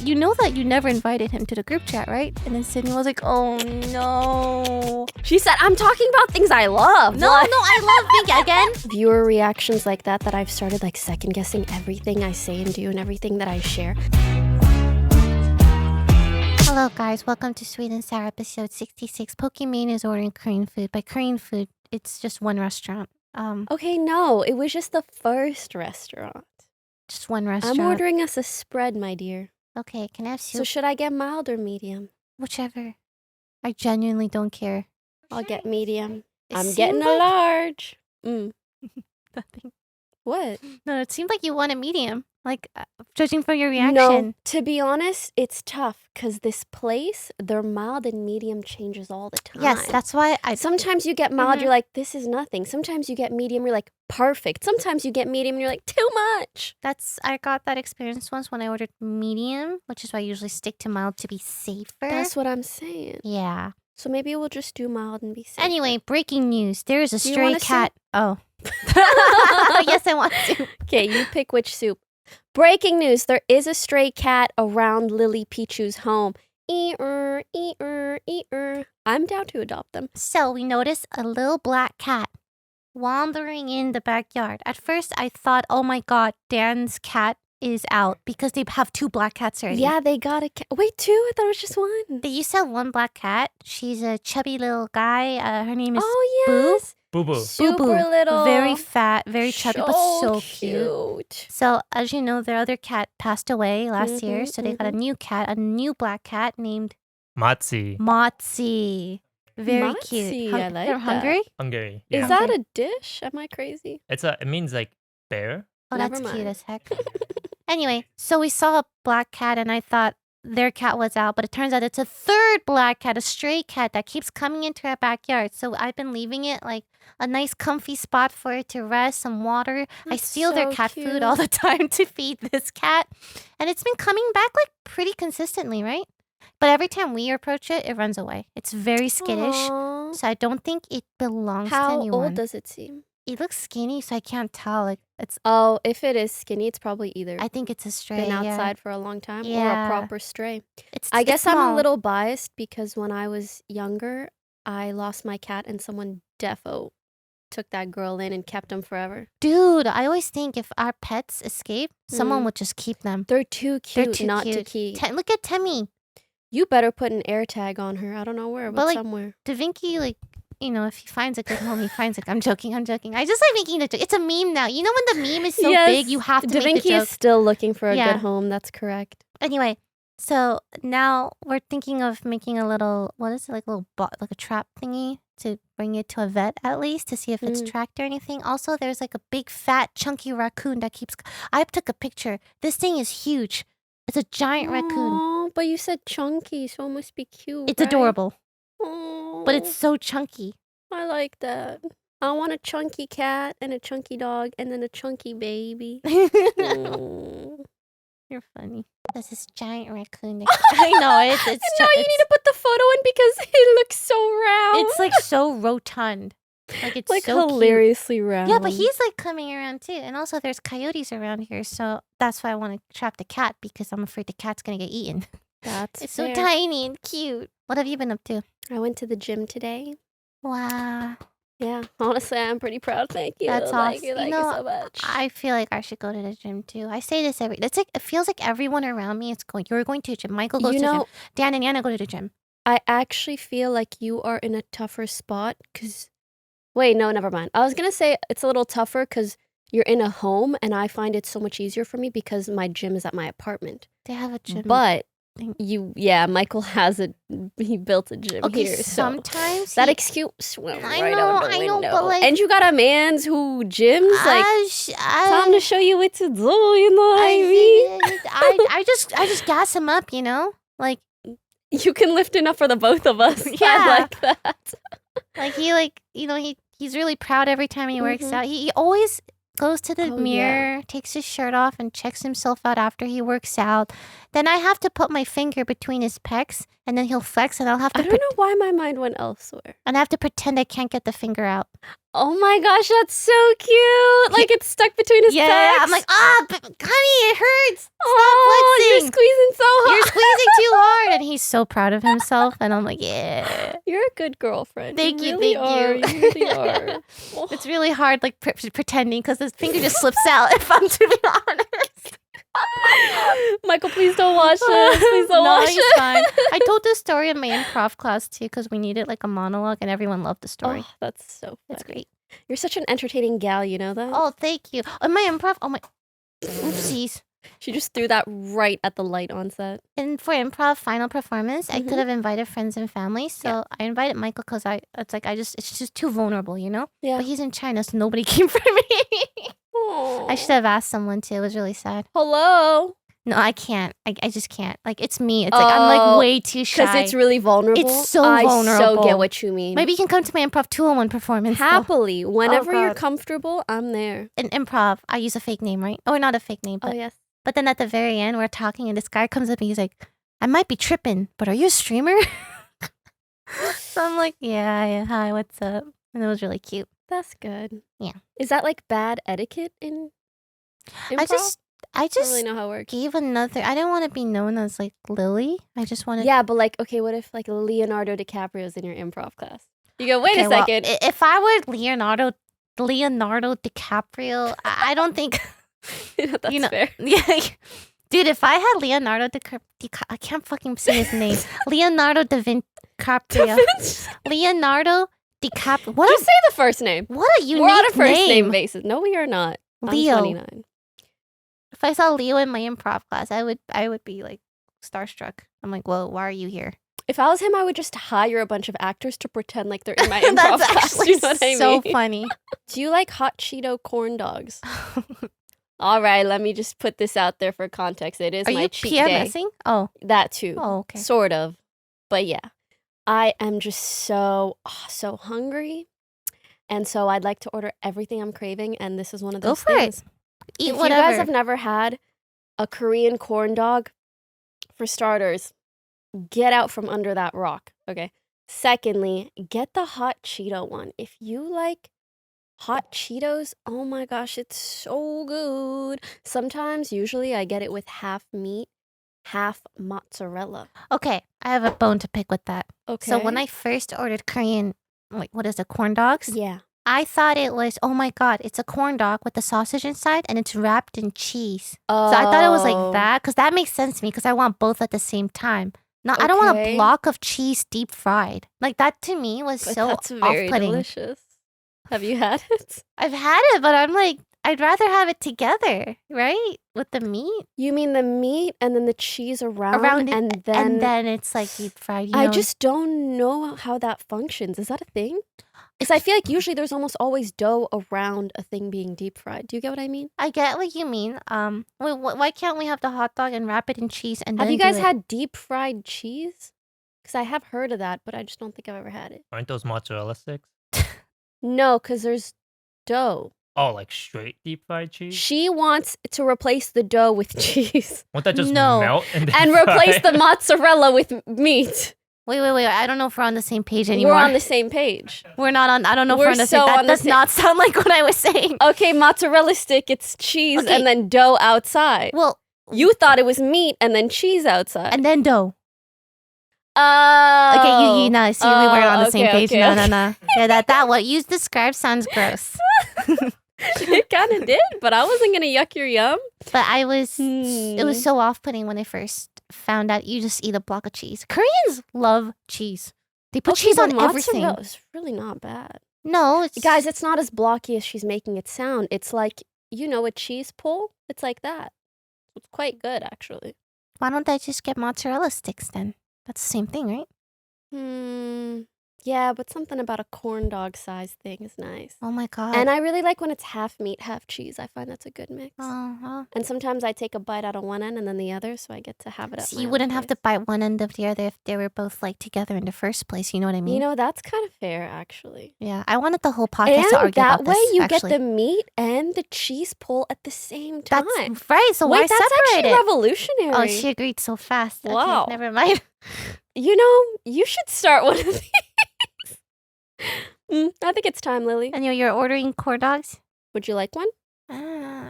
you know that you never invited him to the group chat, right? And then Sydney was like, oh no. She said, I'm talking about things I love. No, I love Vinky again. Viewer reactions like that I've started like second guessing everything I say and do and everything that I share. Hello guys, welcome to Sweet and Sour episode 66. Pokimane is ordering Korean food. By Korean food, it's just one restaurant. Okay, no, it was just the first restaurant. Just one restaurant. I'm ordering us a spread, my dear. Okay, can I have soup? So should I get mild or medium? Whichever. I genuinely don't care. I'll get medium. I'm seemed getting a large. Nothing. What? No, it seemed like you want a medium. Like, judging from your reaction. No, to be honest, it's tough because this place, their mild and medium changes all the time. Yes, that's why Sometimes you get mild, you're like, this is nothing. Sometimes you get medium, you're like, perfect. Sometimes you get medium, and you're like, too much. I got that experience once when I ordered medium, which is why I usually stick to mild to be safer. That's what I'm saying. Yeah. So maybe we'll just do mild and be safe. Anyway, breaking news. There is a Do you stray want a cat. Oh. Yes, I want to. Okay, you pick which soup. Breaking news. There is a stray cat around Lily Pichu's home. Ee-er, ee-er, ee-er. I'm down to adopt them. So we noticed a little black cat wandering in the backyard. At first, I thought, oh my god, Dan's cat is out because they have two black cats already. Yeah, they got a cat. Wait, two? I thought it was just one. They used to have one black cat. She's a chubby little guy. Her name is yes. Boo Boo. Super Boo-boo. little. Very fat, very chubby, but so cute. So, as you know, their other cat passed away last year. So they got a new cat, a new black cat named Matzi. Motzi. Very Motzi, cute. I like They're that. hungry? Hungary. Is Yeah. that a dish? Am I crazy? It means like bear. Oh, Never that's cute mind. as heck. Anyway, so we saw a black cat and I thought their cat was out, but it turns out it's a third black cat, a stray cat that keeps coming into our backyard. So I've been leaving it like a nice comfy spot for it to rest, some water. I That's steal their so cat cute. food all the time to feed this cat. And it's been coming back like pretty consistently, right? But every time we approach it, it runs away. It's very skittish. Aw. So I don't think it belongs to How anyone. old does it seem? It looks skinny, so I can't tell. Like it's Oh, if it is skinny, it's probably either I think it's a stray. been yeah. outside for a long time or Yeah. a proper stray. I I guess I'm a little biased because when I was younger, I lost my cat and someone defo took that girl in and kept him forever. Dude, I always think if our pets escape, someone Mm. would just keep them. They're too They're cute too not to cute. keep. Look at Temmie. You better put an air tag on her. I don't know where, but like, somewhere. Davinky, like, you know, if he finds a good home, he finds it. I'm joking. I just like making the joke. It's a meme now. You know when the meme is so big, you have to make the Davinky joke. is still looking for a Yeah. good home. That's correct. Anyway, so now we're thinking of making a little, what is it, like a little like a trap thingy to bring it to a vet at least to see if it's tracked or anything. Also, there's like a big fat chunky raccoon that keeps. I took a picture. This thing is huge. It's a giant raccoon. Aw, but you said chunky, so it must be cute. It's right? adorable, Aw, but it's so chunky. I like that. I want a chunky cat and a chunky dog and then a chunky baby. Mm. You're funny. There's this giant raccoon. I know it's. No, you need to put the photo in because it looks so round. It's like so rotund. Like it's like so cute. hilariously round. Yeah, but he's like coming around too. And also there's coyotes around here. So that's why I want to trap the cat because I'm afraid the cat's going to get eaten. That's It's fair. so tiny and cute. What have you been up to? I went to the gym today. Wow. Yeah, honestly, I'm pretty proud. Thank you. That's Thank you, awesome. thank you so much. I feel like I should go to the gym too. I say this it's like it feels like everyone around me is going. You're going to the gym. Michael goes You to the know- gym. Dan and Yana go to the gym. I actually feel like you are in a tougher spot because... Wait, no, never mind. I was going to say it's a little tougher because you're in a home and I find it so much easier for me because my gym is at my apartment. They have a gym. But Michael has he built a gym okay, here. So sometimes that he- excuse went I right know, out the I know, window. but, like- and you got a man's who gyms like time to show you what to do. You know what I mean? I just gas him up, you know? Like You can lift enough for the both of us. Yeah. I like that. he's really proud every time he works Mhm. out. He always goes to the Oh, yeah. mirror, takes his shirt off, and checks himself out after he works out. Then I have to put my finger between his pecs, and then he'll flex, and I'll have I to don't know why my mind went elsewhere. and I have to pretend I can't get the finger out. Oh my gosh, that's so cute! Like it's stuck between his pecs. I'm like, honey, it hurts. oh, you're flexing. squeezing so hard. so proud of himself, and I'm like, yeah. You're a good girlfriend. Thank you, really thank are. you. You really are. Oh. It's really hard, like pretending, because his finger just slips out. If I'm to be honest. Michael, please don't watch this. Please don't No, watch he's it. fine. I told this story in my improv class too, because we needed like a monologue, and everyone loved the story. Oh, that's so funny. It's great. You're such an entertaining gal, you know that? Oh, thank you. In my improv, oopsies. She just threw that right at the light on set. And for improv final performance, I Mhm. could have invited friends and family. So I invited Michael because it's just too vulnerable, you know? Yeah. But he's in China, so nobody came for me. I should Aw. have asked someone too. It was really sad. Hello? No, I can't. I just can't. Like, it's me. It's like, I'm like Oh, way too shy. Because it's really vulnerable. It's so I so vulnerable. get what you mean. Maybe you can come to my improv 201 performance. though. Happily. Whenever you're God. comfortable, I'm there. In improv, I use a fake name, right? Or not a fake name, Oh, but yes. But then at the very end, we're talking, and this guy comes up and he's like, I might be tripping, but are you a streamer? So I'm like, yeah, hi, what's up? And it was really cute. That's good. Yeah. Is that like bad etiquette in improv? I I don't just really know how it works. gave another, I didn't want to be known as like Lily. I just wanted Yeah, but like, okay, what if like Leonardo DiCaprio's in your improv class? You go, wait a Okay, well, second. if I were Leonardo DiCaprio, I don't think, That's you know, fair. yeah. Dude, if I had Leonardo I can't fucking say his name. Leonardo DiCaprio. Leonardo DiCaprio. What Just a, say the first name. what a unique We're on a first name name. basis. No, we are not. Leo. I'm 29. If I saw Leo in my improv class, I would be like starstruck. I'm like, whoa, why are you here? If I was him, I would just hire a bunch of actors to pretend like they're in my improv That's class. actually You know what I so mean? funny. Do you like hot Cheeto corn dogs? All right, let me just put this out there for context. It is Are my you cheat day. PMSing? Oh, That too. oh, okay. Sort of. But yeah, I am just so hungry. And so I'd like to order everything I'm craving. And this is one of Go those for it. things. Eat If whatever. you guys have never had a Korean corn dog, for starters, get out from under that rock. Okay. Secondly, get the hot Cheeto one. If you like hot Cheetos, oh my gosh, it's so good. Sometimes, usually, I get it with half meat, half mozzarella. Okay, I have a bone to pick with that. Okay. So when I first ordered Korean, like, what is it, corn dogs? Yeah. I thought it was, oh my God, it's a corn dog with the sausage inside and it's wrapped in cheese. Oh. So I thought it was like that because that makes sense to me because I want both at the same time. No, I don't want a Okay. block of cheese deep fried. Like that to me was But so that's very off-putting. delicious. Have you had it? I've had it, but I'm like, I'd rather have it together, right? With the meat. You mean the meat and then the cheese around It, and then it's like deep fried. You I know? just don't know how that functions. Is that a thing? Because I feel like usually there's almost always dough around a thing being deep fried. Do you get what I mean? I get what you mean. Why can't we have the hot dog and wrap it in cheese and Have then you guys do it? had deep fried cheese? Because I have heard of that, but I just don't think I've ever had it. Aren't those mozzarella sticks? No, because there's dough. Oh, like straight deep fried cheese? She wants to replace the dough with cheese Won't that just No. melt and then and replace fry? the mozzarella with meat. Wait. I don't know if we're on the same page anymore. We're on the same page. We're not on. I don't know if We're we're on the so same. That on the does same- not sound like what I was saying. Okay, mozzarella stick, it's cheese Okay. and then dough outside. Well, You thought it was meat and then cheese outside. and then dough. Oh. Okay, you know. See, we weren't on the same okay, page. okay, No. Yeah, that what you described sounds gross. It kind of did, but I wasn't gonna yuck your yum. But I was. It was Hmm. so off-putting when I first found out you just eat a block of cheese. Koreans love cheese. They put cheese but on everything. mozzarella is really not bad. No, it's Guys, it's not as blocky as she's making it sound. It's like, a cheese pull. It's like that. It's quite good, actually. Why don't I just get mozzarella sticks then? That's the same thing, right? Yeah, but something about a corn dog size thing is nice. Oh my God. And I really like when it's half meat, half cheese. I find that's a good mix. Uh-huh. And sometimes I take a bite out of one end and then the other, so I get to have it at So my you own wouldn't have to place. bite one end of the other if they were both like together in the first place. You know what I mean? You know, that's kind of fair, actually. Yeah, I wanted the whole podcast And to argue that about way this. you actually. get the meat and the cheese pull at the same time. That's right. So Wait, why that's separate actually it? revolutionary. Oh, she agreed so fast. Okay, Wow. never mind. You know, you should start one of these. I think it's time, Lily. And you're ordering corn dogs? Would you like one?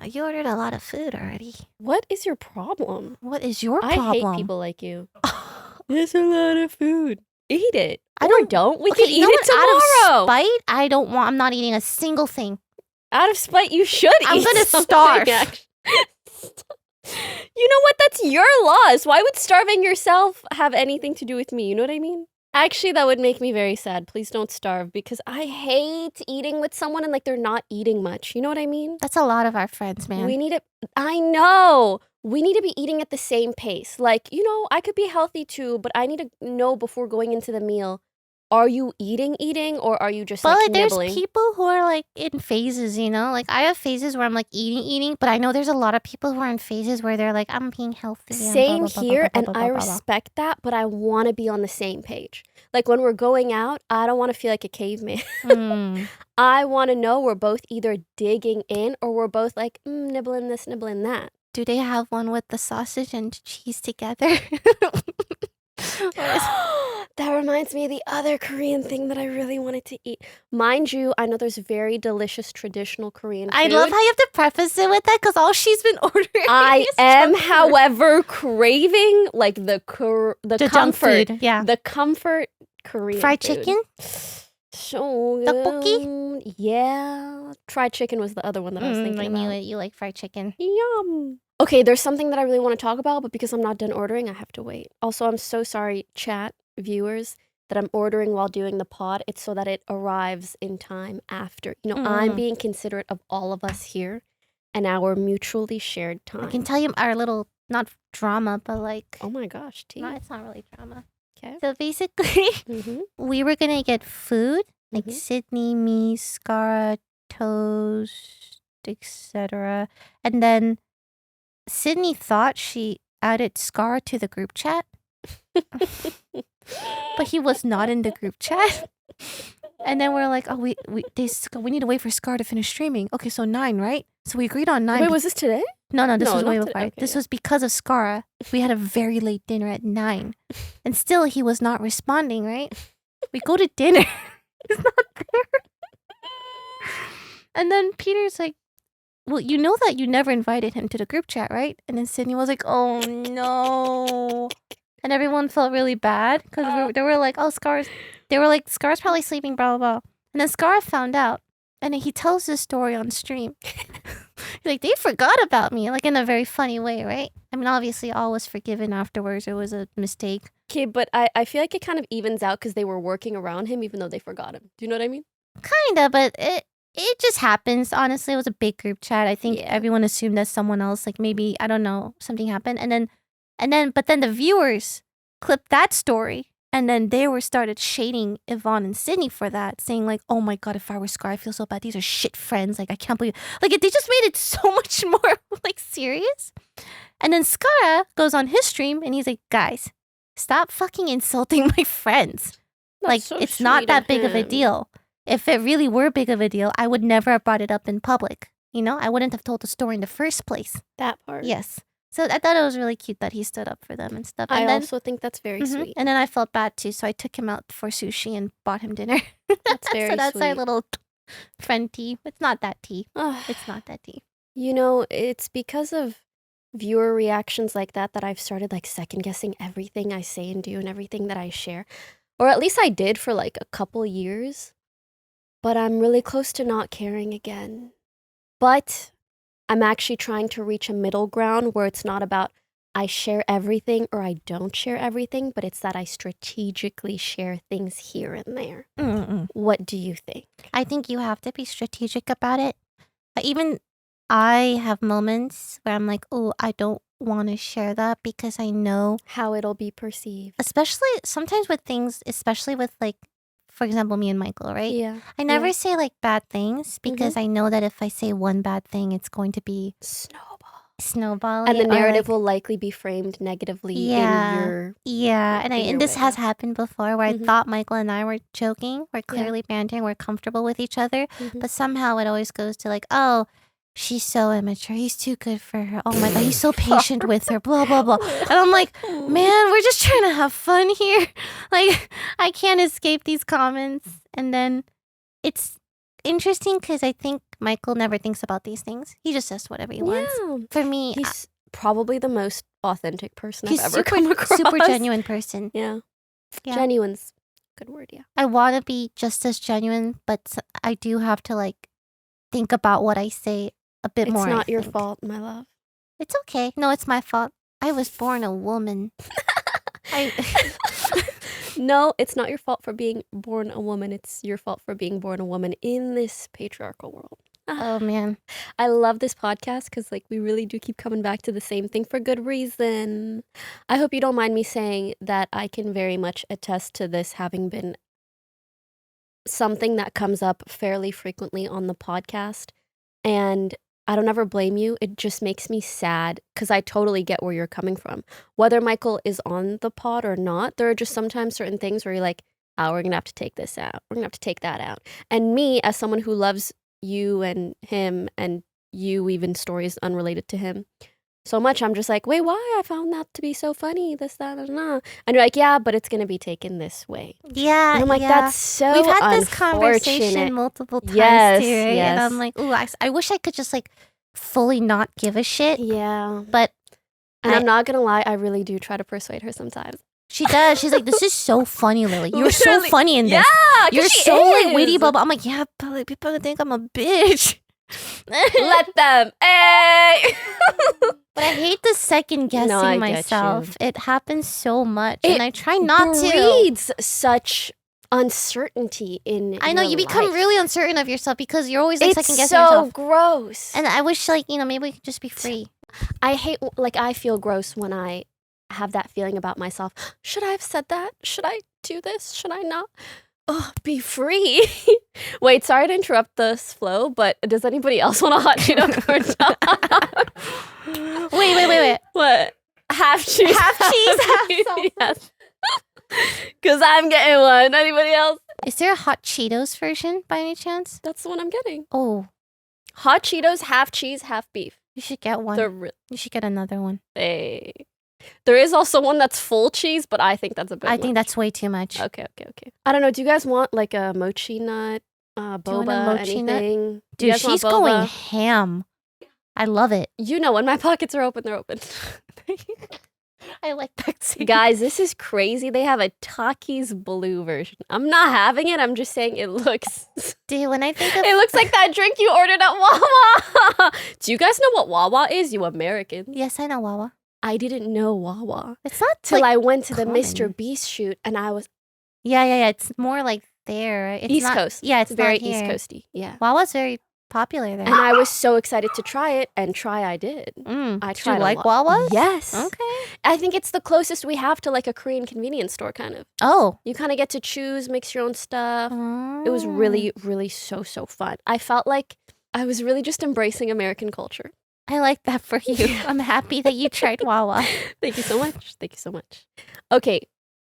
You ordered a lot of food already. What is your problem? What is your problem? I hate people like you. There's a lot of food. Eat it. I Or don't. We Okay, can you eat know it what? tomorrow. Out of spite, I don't want. I'm not eating a single thing. Out of spite, you should I'm eat gonna something, starve. actually. You know what? That's your loss. Why would starving yourself have anything to do with me? You know what I mean? Actually, that would make me very sad. Please don't starve because I hate eating with someone and like they're not eating much. You know what I mean? That's a lot of our friends, man. We need to. I know. We need to be eating at the same pace. Like, I could be healthy too, but I need to know before going into the meal, are you eating, or are you just But like, there's nibbling? people who are like in phases, Like I have phases where I'm like eating, but I know there's a lot of people who are in phases where they're like, I'm being healthy. and blah, Same blah, blah, here, blah, and blah, blah, I blah, blah. respect that, but I want to be on the same page. Like when we're going out, I don't want to feel like a caveman. Mm. I want to know we're both either digging in or we're both like, nibbling this, nibbling that. Do they have one with the sausage and cheese together? That reminds me of the other Korean thing that I really wanted to eat. Mind you, I know there's very delicious traditional Korean food. I love how you have to preface it with that because all she's been ordering. I is am, junk food. however, craving like the The junk comfort, food, yeah. the comfort Korean Fried food. chicken? So Tteokbokki? good. Yeah. Fried chicken was the other one that I was thinking I about. knew it. You like fried chicken. Yum. Okay, there's something that I really want to talk about, but because I'm not done ordering, I have to wait. Also, I'm so sorry, chat viewers, that I'm ordering while doing the pod. It's so that it arrives in time after. I'm being considerate of all of us here and our mutually shared time. I can tell you our little, not drama, but like, Oh my gosh, tea. no, it's not really drama. Okay. So basically, Mm-hmm. we were going to get food, like Mhm. Sydney, me, Scarra, toast, etc. And then Sydney thought she added Scarra to the group chat, but he was not in the group chat. And then we're like, oh, we need to wait for Scar to finish streaming. Okay, so 9, right? So we agreed on 9. Wait, was this today? No, this No, was not way today. before. Okay, This yeah. was because of Scarra. We had a very late dinner at 9. And still he was not responding, right? We go to dinner. He's not there. And then Peter's like, well, you know that you never invited him to the group chat, right? And then Sydney was like, oh no. And everyone felt really bad because they were like, oh, Scar's probably sleeping, blah, blah, blah. And then Scar found out. And then he tells this story on stream. He's like, they forgot about me, like in a very funny way, right? I mean, obviously, all was forgiven afterwards. It was a mistake. Okay, but I feel like it kind of evens out because they were working around him even though they forgot him. Do you know what I mean? Kinda, but it just happens. Honestly, it was a big group chat. I think Yeah. everyone assumed that someone else, like maybe, I don't know, something happened. But then the viewers clipped that story. And then they started shading Yvonne and Sydney for that, saying like, oh my God, if I were Scar, I feel so bad. These are shit friends. Like, I can't believe, like, they just made it so much more like serious. And then Scarra goes on his stream and he's like, guys, stop fucking insulting my friends. That's Like, so it's not sweet that of big of a him. deal. If it really were big of a deal, I would never have brought it up in public. I wouldn't have told the story in the first place. That part. Yes. So I thought it was really cute that he stood up for them and stuff. And I then, also think that's very Mhm. sweet. And then I felt bad too, so I took him out for sushi and bought him dinner. That's very so that's our sweet. little friend tea. It's not that tea. Ugh. It's not that tea. It's because of viewer reactions like that that I've started like second guessing everything I say and do and everything that I share. Or at least I did for like a couple years. But I'm really close to not caring again. But I'm actually trying to reach a middle ground where it's not about I share everything or I don't share everything, but it's that I strategically share things here and there. Mm-mm. What do you think? I think you have to be strategic about it. Even I have moments where I'm like, oh, I don't want to share that because I know, How it'll be perceived. especially sometimes with things, especially with like, for example, me and Michael, right? Yeah. I never say like bad things because I know that if I say one bad thing, it's going to be snowballing. And the or, narrative like, will likely be framed negatively Yeah. in your... Yeah, and in your this way, has yeah. happened before where I Mhm. thought Michael and I were joking. We're clearly bantering. We're comfortable with each other. Mhm. But somehow it always goes to like, oh, she's so immature. He's too good for her. Oh my God, he's so patient with her. Blah, blah, blah. And I'm like, man, we're just trying to have fun here. Like, I can't escape these comments. And then it's interesting because I think Michael never thinks about these things. He just says whatever he wants. Yeah. For me, He's probably the most authentic person He's I've ever come across. super genuine person. Yeah. Yeah. Genuine's a good word, yeah. I want to be just as genuine, but I do have to like think about what I say a bit more. It's not I your think. fault, my love. It's okay. No, it's my fault. I was born a woman. No, it's not your fault for being born a woman. It's your fault for being born a woman in this patriarchal world. Oh man. I love this podcast because like we really do keep coming back to the same thing for good reason. I hope you don't mind me saying that I can very much attest to this having been something that comes up fairly frequently on the podcast. And I don't ever blame you. It just makes me sad because I totally get where you're coming from. Whether Michael is on the pod or not, there are just sometimes certain things where you're like, oh, we're going to have to take this out. We're going to have to take that out. And me, as someone who loves you and him and you, even stories unrelated to him so much, I'm just like, wait, why? I found that to be so funny, this, that, and that. And you're like, yeah, but it's going to be taken this way. Yeah. And I'm like, yeah. that's so We've had this unfortunate. conversation multiple times Yes, too, right? yes. And I'm like, ooh, I wish I could just like fully not give a shit. Yeah. But And I- I'm not going to lie, I really do try to persuade her sometimes. she does. She's like, this is so funny, Lily. You're so Literally. funny in this. Yeah, 'cause You're she so like witty, is. blah blah. I'm like, yeah, but like, people think I'm a bitch. Let them. Hey. But I hate the second guessing I get myself. It happens so much, It and I try not to. breeds such uncertainty in I know your you become life. really uncertain of yourself because you're always like It's second guessing so yourself. gross. And I wish, like, maybe we could just be free. I hate, like, I feel gross when I have that feeling about myself. Should I have said that? Should I do this? Should I not? Oh, be free. Wait, sorry to interrupt this flow, but does anybody else want a hot Cheeto corn dog? Wait. What? Half cheese. Half cheese, half salsa. Yes. Because I'm getting one. Anybody else? Is there a hot Cheetos version by any chance? That's the one I'm getting. Oh, Hot Cheetos, half cheese, half beef. you should get one. They're really. You should get another one. There is also one that's full cheese, but I think that's a bit I think much. that's way too much. Okay. I don't know. Do you guys want like a mochi nut, you want a boba, mochi nut? anything? Do you Dude, guys want she's going boba? ham. I love it. You know, when my pockets are open, they're open. I like that. Guys, this is crazy. They have a Takis blue version. I'm not having it. I'm just saying it looks. Dude, when I think of It looks like that drink you ordered at Wawa. Do you guys know what Wawa is? You Americans. yes, I know Wawa. I didn't know Wawa It's not till like, I went to the common. Mr. Beast shoot, and I was yeah. It's more like there. Right? It's East not, Coast. Yeah, it's very not here. East Coasty. Yeah. Wawa's very popular there. And I was so excited to try it, and try I did. I Did tried you a like lot. Wawa's? Yes. Okay. I think it's the closest we have to like a Korean convenience store, kind of. Oh. You kind of get to choose, mix your own stuff. It was really, really so fun. I felt like I was really just embracing American culture. I like that for you. I'm happy that you tried Wawa. Thank you so much. Thank you so much. Okay,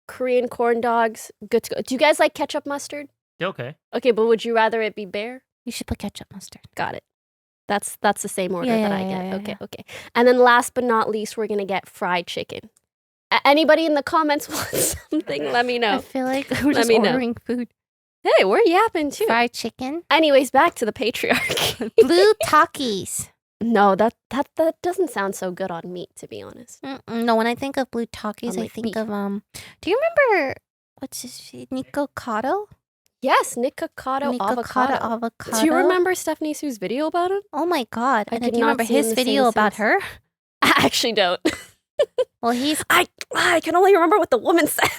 Korean corn dogs, good to go. Do you guys like ketchup mustard? Okay. Okay, but would you rather it be Bear? You should put ketchup mustard. Got it. That's the same order Yeah, that I yeah, get. yeah, Okay. And then last but not least, we're gonna get fried chicken. Anybody in the comments want something? Let me I know. feel like we're just me know. ordering food. Hey, we're yapping too. Fried chicken. Anyways, back to the patriarchy. Blue Takis. No, that doesn't sound so good on meat, to be honest. No, when I think of blue Takis, On I like think beef. of do you remember what's his nikocado? Yes, nikocado avocado. avocado. Do you remember Stephanie Sue's video about him? Oh my god! I And could then do you not remember see in his the video same about sense. her? I actually don't. Well, he's I can only remember what the woman said.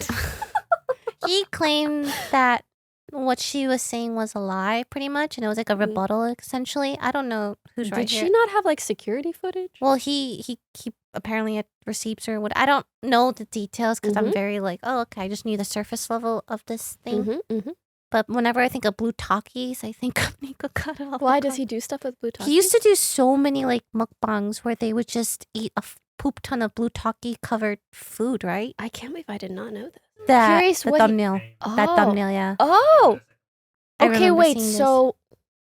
he claimed that what she was saying was a lie, pretty much, and it was like a rebuttal, essentially. I don't know who's right Did here. she not have like security footage? Well, he apparently had receipts or what. I don't know the details because I'm Mhm. very like, oh, okay, I just knew the surface level of this thing. Mm-hmm. But whenever I think of blue Takis, I think of nikocado. Why does he do stuff with blue He used to do so many like mukbangs where they would just eat a poop ton of blue taki covered food, right? I can't believe I did not know that. That Curious the what he- thumbnail. That Oh. thumbnail, yeah. Oh. I Okay, remember wait. seeing this. So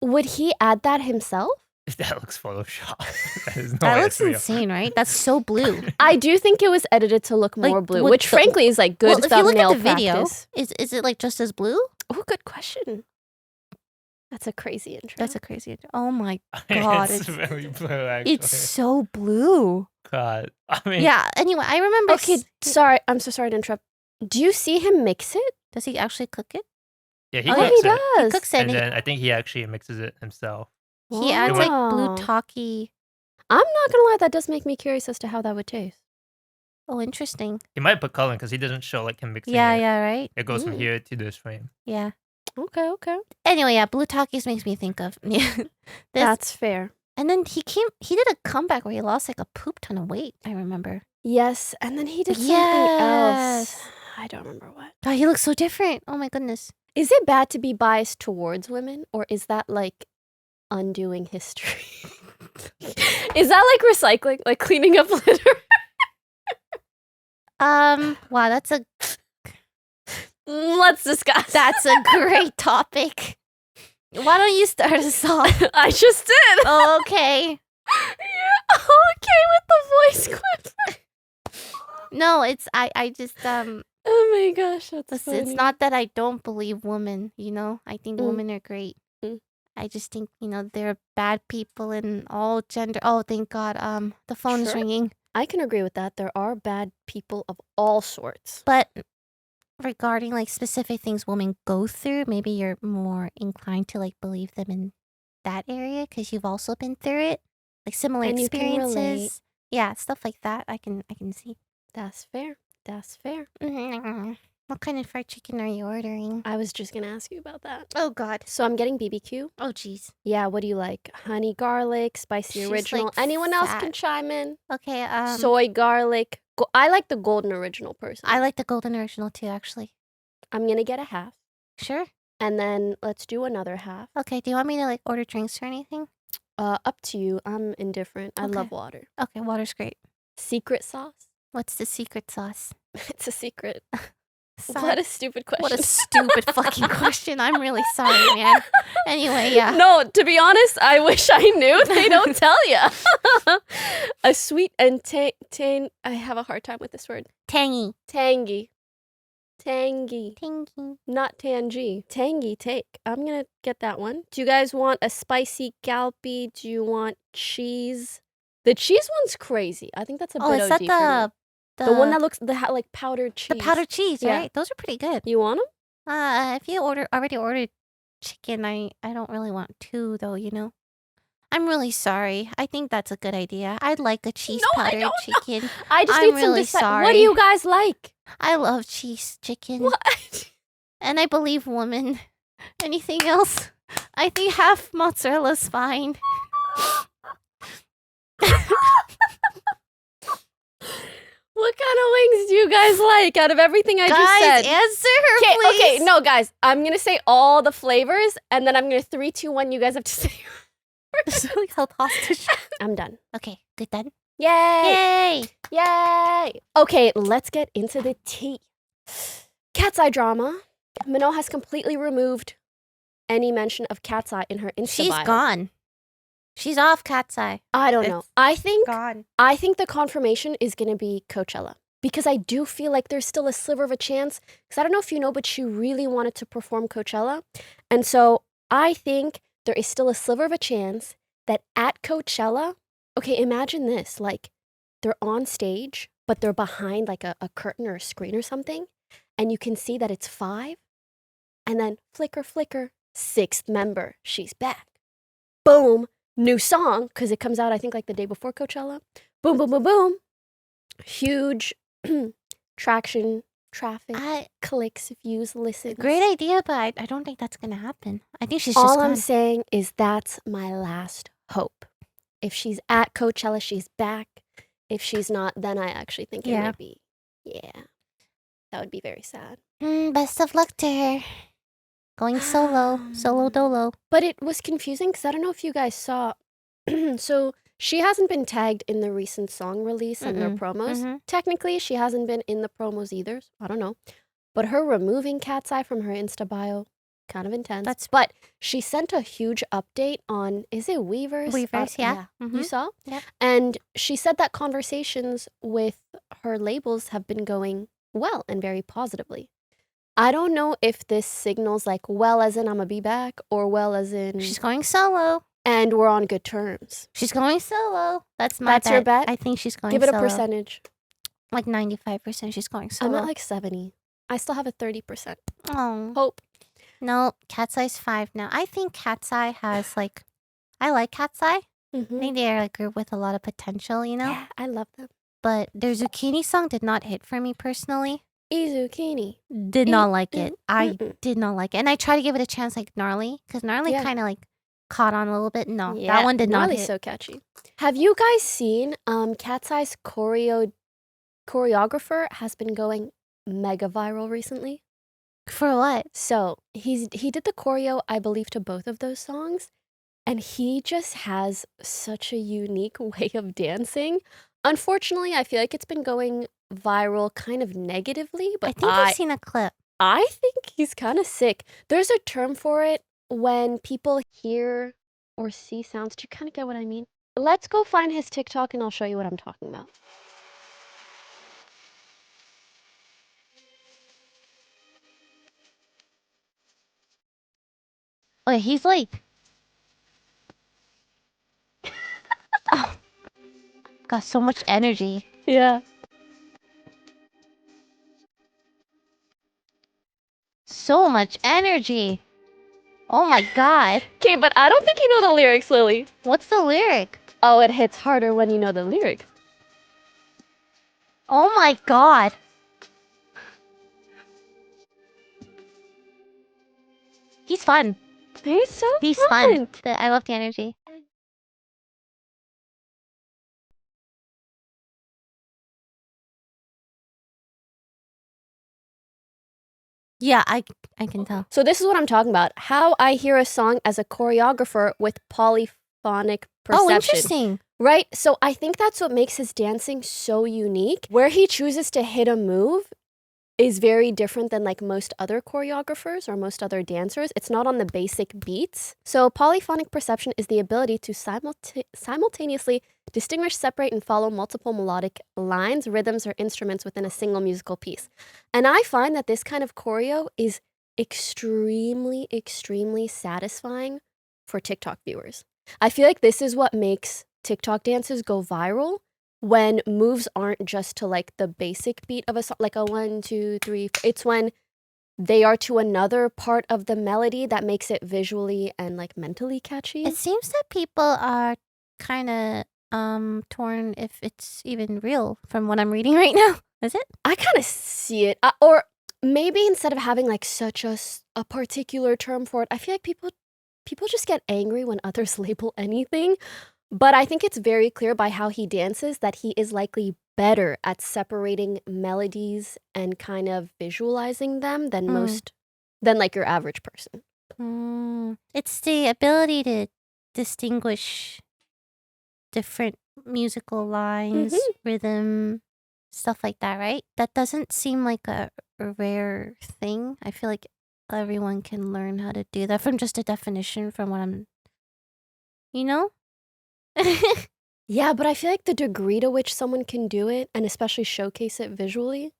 would he add that himself? That looks Photoshop. That is no That way looks it's real. insane, right? That's so blue. I do think it was edited to look Like, more blue, with which the- frankly is like good Well, if you look thumbnail at the video, practice. is it like just as blue? Oh, good question. That's a crazy intro. That's a crazy. Oh my I mean, God, it's it's really blue, actually. it's so blue. God. I mean, Yeah. Anyway, I remember. Okay, sorry. I'm so sorry to interrupt. Do you see him mix it? Does he actually cook it? yeah, he Oh, Yeah, cooks he it. He does. cooks it. And And then I think he actually mixes it himself. he adds like blue Wow. talkie. I'm not gonna lie, that does make me curious as to how that would taste. Oh, interesting. He might put color because he doesn't show like him mixing Yeah, it. yeah, right. It goes from here to this frame. Yeah. Okay. Anyway, yeah, blue talkies makes me think of this. That's fair. And then he did a comeback where he lost like a poop ton of weight. I remember. Yes, and then he did something Yes. else. I don't remember what. God, he looks so different. Oh my goodness. Is it bad to be biased towards women, or is that like undoing history? Is that like recycling, like cleaning up litter? Wow, that's a Let's discuss. great topic. Why don't you start us off? I just did. Oh, okay. You're okay with the voice clip. No, it's I just Oh my gosh, that's funny. it's not that I don't believe women, I think Mm. women are great. Mm. I just think, they're bad people in all gender. Oh, thank God. The phone is Sure. ringing. I can agree with that. There are bad people of all sorts. But regarding like specific things women go through, maybe you're more inclined to like believe them in that area because you've also been through it, like similar And you can relate. experiences. Yeah, stuff like that. I can see. That's fair. That's fair. What kind of fried chicken are you ordering? I was just gonna ask you about that. Oh God. So I'm getting BBQ. Oh jeez. Yeah, what do you like? Honey garlic, spicy She's, original. like, Anyone else fat. can chime in. Okay. Soy garlic. I like the golden original personally. I like the golden original too, actually. I'm gonna get a half, Sure. and then let's do another half. Okay. Do you want me to like order drinks or anything? Up to you. I'm indifferent. I Okay. love water. Okay, water's great. Secret sauce? What's the secret sauce? It's a secret. Sorry. What a stupid question. What a stupid fucking question. I'm really sorry, man. Anyway, yeah. No, to be honest, I wish I knew. They don't tell you. A sweet and I have a hard time with this word. Tangy. Tangy. Tangy. Not tangy. Tangy take. I'm gonna get that one. Do you guys want a spicy galpi? Do you want cheese? The cheese one's crazy. I think that's a bit Oh, is that OG for me. The one that looks like powdered cheese. the powdered cheese, Yeah. right? Those are pretty good. You want them? If you already ordered chicken, I don't really want two though, I'm really sorry. I think that's a good idea. I'd like a cheese No, I powdered don't know. chicken. I just I'm need some really What do you guys like? I love cheese chicken. What? And I believe woman. Anything else? I think half mozzarella's fine. What kind of wings do you guys like out of everything I just Guys, said? answer her, please. Okay, no, guys. I'm gonna say all the flavors, and then I'm gonna 3, 2, 1. You guys have to say. Really held hostage. I'm done. Okay, good then. Yay! Yay! Yay! Okay, let's get into the tea. Katseye Drama. Minot has completely removed any mention of Katseye in her Insta She's bio. gone. She's off Katseye. I don't know. I think Gone. the confirmation is going to be Coachella. Because I do feel like there's still a sliver of a chance. Because I don't know if you know, but she really wanted to perform Coachella. And so I think there is still a sliver of a chance that at Coachella, okay, imagine this. Like, they're on stage, but they're behind like a curtain or a screen or something. And you can see that it's 5. And then flicker, flicker, 6th member. She's back. Boom. New song, because it comes out, I think, like the day before Coachella. Boom, boom, boom, boom. Huge traction, traffic, clicks, views, listens. Great idea, but I don't think that's gonna happen. I think she's just All gone. I'm saying is that's my last hope. If she's at Coachella, she's back. If she's not, then I actually think it Yeah. might be, that would be very sad. Best of luck to her. Going solo dolo. But it was confusing because I don't know if you guys saw. So she hasn't been tagged in the recent song release and their promos. Mhm. Technically, she hasn't been in the promos either. So I don't know. But her removing Katseye from her Insta bio, kind of intense. But she sent a huge update on, is it Weverse? Weverse, yeah. You saw? Yep. And she said that conversations with her labels have been going well and very positively. I don't know if this signals like well as in I'm gonna be back or well as in She's going solo. and we're on good terms. She's going solo. That's my That's bet. your bet? I think she's going Give it a solo. percentage. Like 95% she's going I'm solo. at like 70. I still have a 30%. Oh. Hope. No, Katseye's 5 now. I think Katseye has like... I like Katseye. I think they are a group with a lot of potential, you know? Yeah, I love them. But their Zucchini song did not hit for me personally. Zucchini. Did not like it. I Mm-mm. did not like it. And I tried to give it a chance like Gnarly. Because Gnarly Yeah. kind of like caught on a little bit. No, Yeah, that one did not Gnarly's hit. so catchy. Have you guys seen Catseye's choreographer has been going mega viral recently? For what? So he did the choreo, I believe, to both of those songs, and he just has such a unique way of dancing. Unfortunately, I feel like it's been going viral kind of negatively, but I think I've seen a clip. I think he's kind of sick. There's a term for it when people hear or see sounds. Do you kind of get what I mean? Let's go find his TikTok and I'll show you what I'm talking about. Oh, he's like... oh, got so much energy. Yeah. So much energy. Oh my god. Okay, but I don't think you know the lyrics, Lily. What's the lyric? Oh, it hits harder when you know the lyrics. Oh my god. He's fun. He's so He's fun. fun. I love the energy. Yeah, I can tell. So this is what I'm talking about. How I hear a song as a choreographer with polyphonic perception. Oh, interesting. Right? So I think that's what makes his dancing so unique. Where he chooses to hit a move is very different than like most other choreographers or most other dancers. It's not on the basic beats. So polyphonic perception is the ability to simultaneously distinguish, separate, and follow multiple melodic lines, rhythms, or instruments within a single musical piece. And I find that this kind of choreo is extremely, extremely satisfying for TikTok viewers. I feel like this is what makes TikTok dances go viral, when moves aren't just to like the basic beat of a song, like a 1, 2, 3. It's when they are to another part of the melody that makes it visually and like mentally catchy. It seems that people are kind of torn if it's even real from what I'm reading right now. Is it? I kind of see it. Or maybe instead of having like such a particular term for it, I feel like people just get angry when others label anything. But I think it's very clear by how he dances that he is likely better at separating melodies and kind of visualizing them than than like your average person. It's the ability to distinguish different musical lines, rhythm, stuff like that, right? That doesn't seem like a rare thing. I feel like everyone can learn how to do that from just a definition from what I'm, you know? Yeah, but I feel like the degree to which someone can do it, and especially showcase it visually,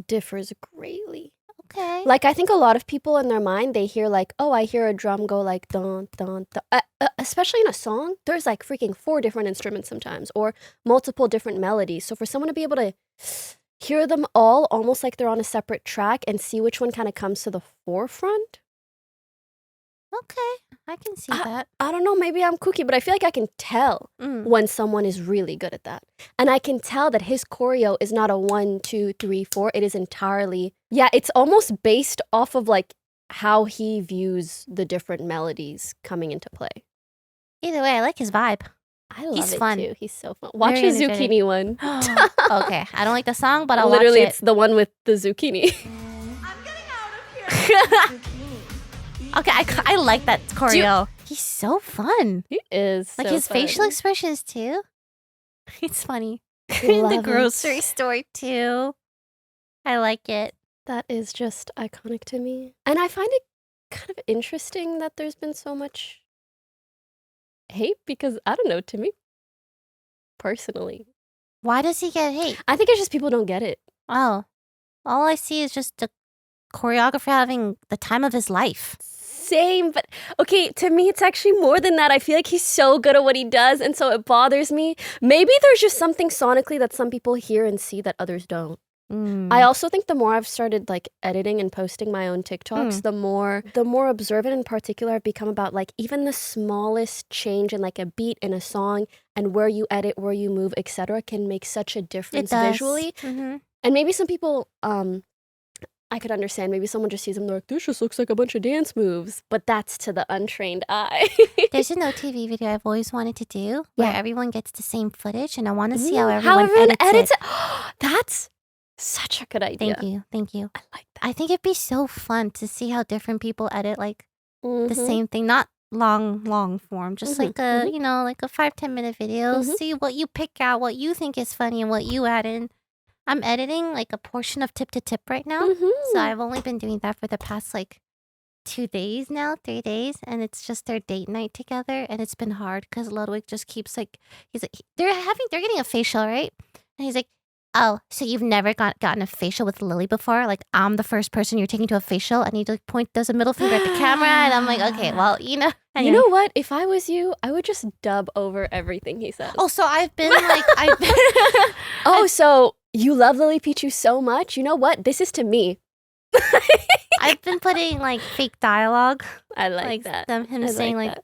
differs greatly. Okay. Like, I think a lot of people in their mind, they hear like, oh, I hear a drum go like, dun, dun, dun. Especially in a song, there's like freaking 4 different instruments sometimes, or multiple different melodies. So for someone to be able to hear them all almost like they're on a separate track and see which one kind of comes to the forefront. Okay, I can see that. I don't know, maybe I'm kooky, but I feel like I can tell when someone is really good at that. And I can tell that his choreo is not a 1, 2, 3, 4. It is entirely, it's almost based off of like how he views the different melodies coming into play. Either way, I like his vibe. I love He's it fun. too. He's so fun. Watch Very the energetic. zucchini one. Okay, I don't like the song, but I'll Literally, watch it's the one with the zucchini. I'm getting out of here. Okay, I like that choreo. He's so fun. He is Like so his facial fun. expressions too. It's funny. In the Love grocery it. store too. I like it. That is just iconic to me. And I find it kind of interesting that there's been so much hate because, I don't know, to me, personally, Why does he get hate? I think it's just people don't get it. Oh, all I see is just the choreographer having the time of his life. Same, but okay, to me it's actually more than that. I feel like he's so good at what he does, and so it bothers me. Maybe there's just something sonically that some people hear and see that others don't. I also think the more I've started like editing and posting my own TikToks, the more observant in particular I've become about like even the smallest change in like a beat in a song and where you edit, where you move, etc. can make such a difference visually. Mm-hmm. And maybe some people I could understand. Maybe someone just sees them, they're like, this just looks like a bunch of dance moves. But that's to the untrained eye. There's an OTV video I've always wanted to do where everyone gets the same footage, and I want to see how everyone edits it. That's such a good idea. Thank you. I like that. I think it'd be so fun to see how different people edit like the same thing, not long form, just like a like a 5-10 minute video. See what you pick out, what you think is funny, and what you add in. I'm editing like a portion of Tip to Tip right now, so I've only been doing that for the past like 3 days, and it's just their date night together, and it's been hard because Ludwig just keeps like he's like they're getting a facial, right? And he's like, oh, so you've never gotten a facial with Lily before? Like, I'm the first person you're taking to a facial, and he like does a middle finger at the camera, and I'm like, okay, well, Anyway. You know what? If I was you, I would just dub over everything he says. Oh, so I've been like, so you love Lily Pichu so much? You know what? This is to me. I've been putting like fake dialogue. I like that. Him saying like,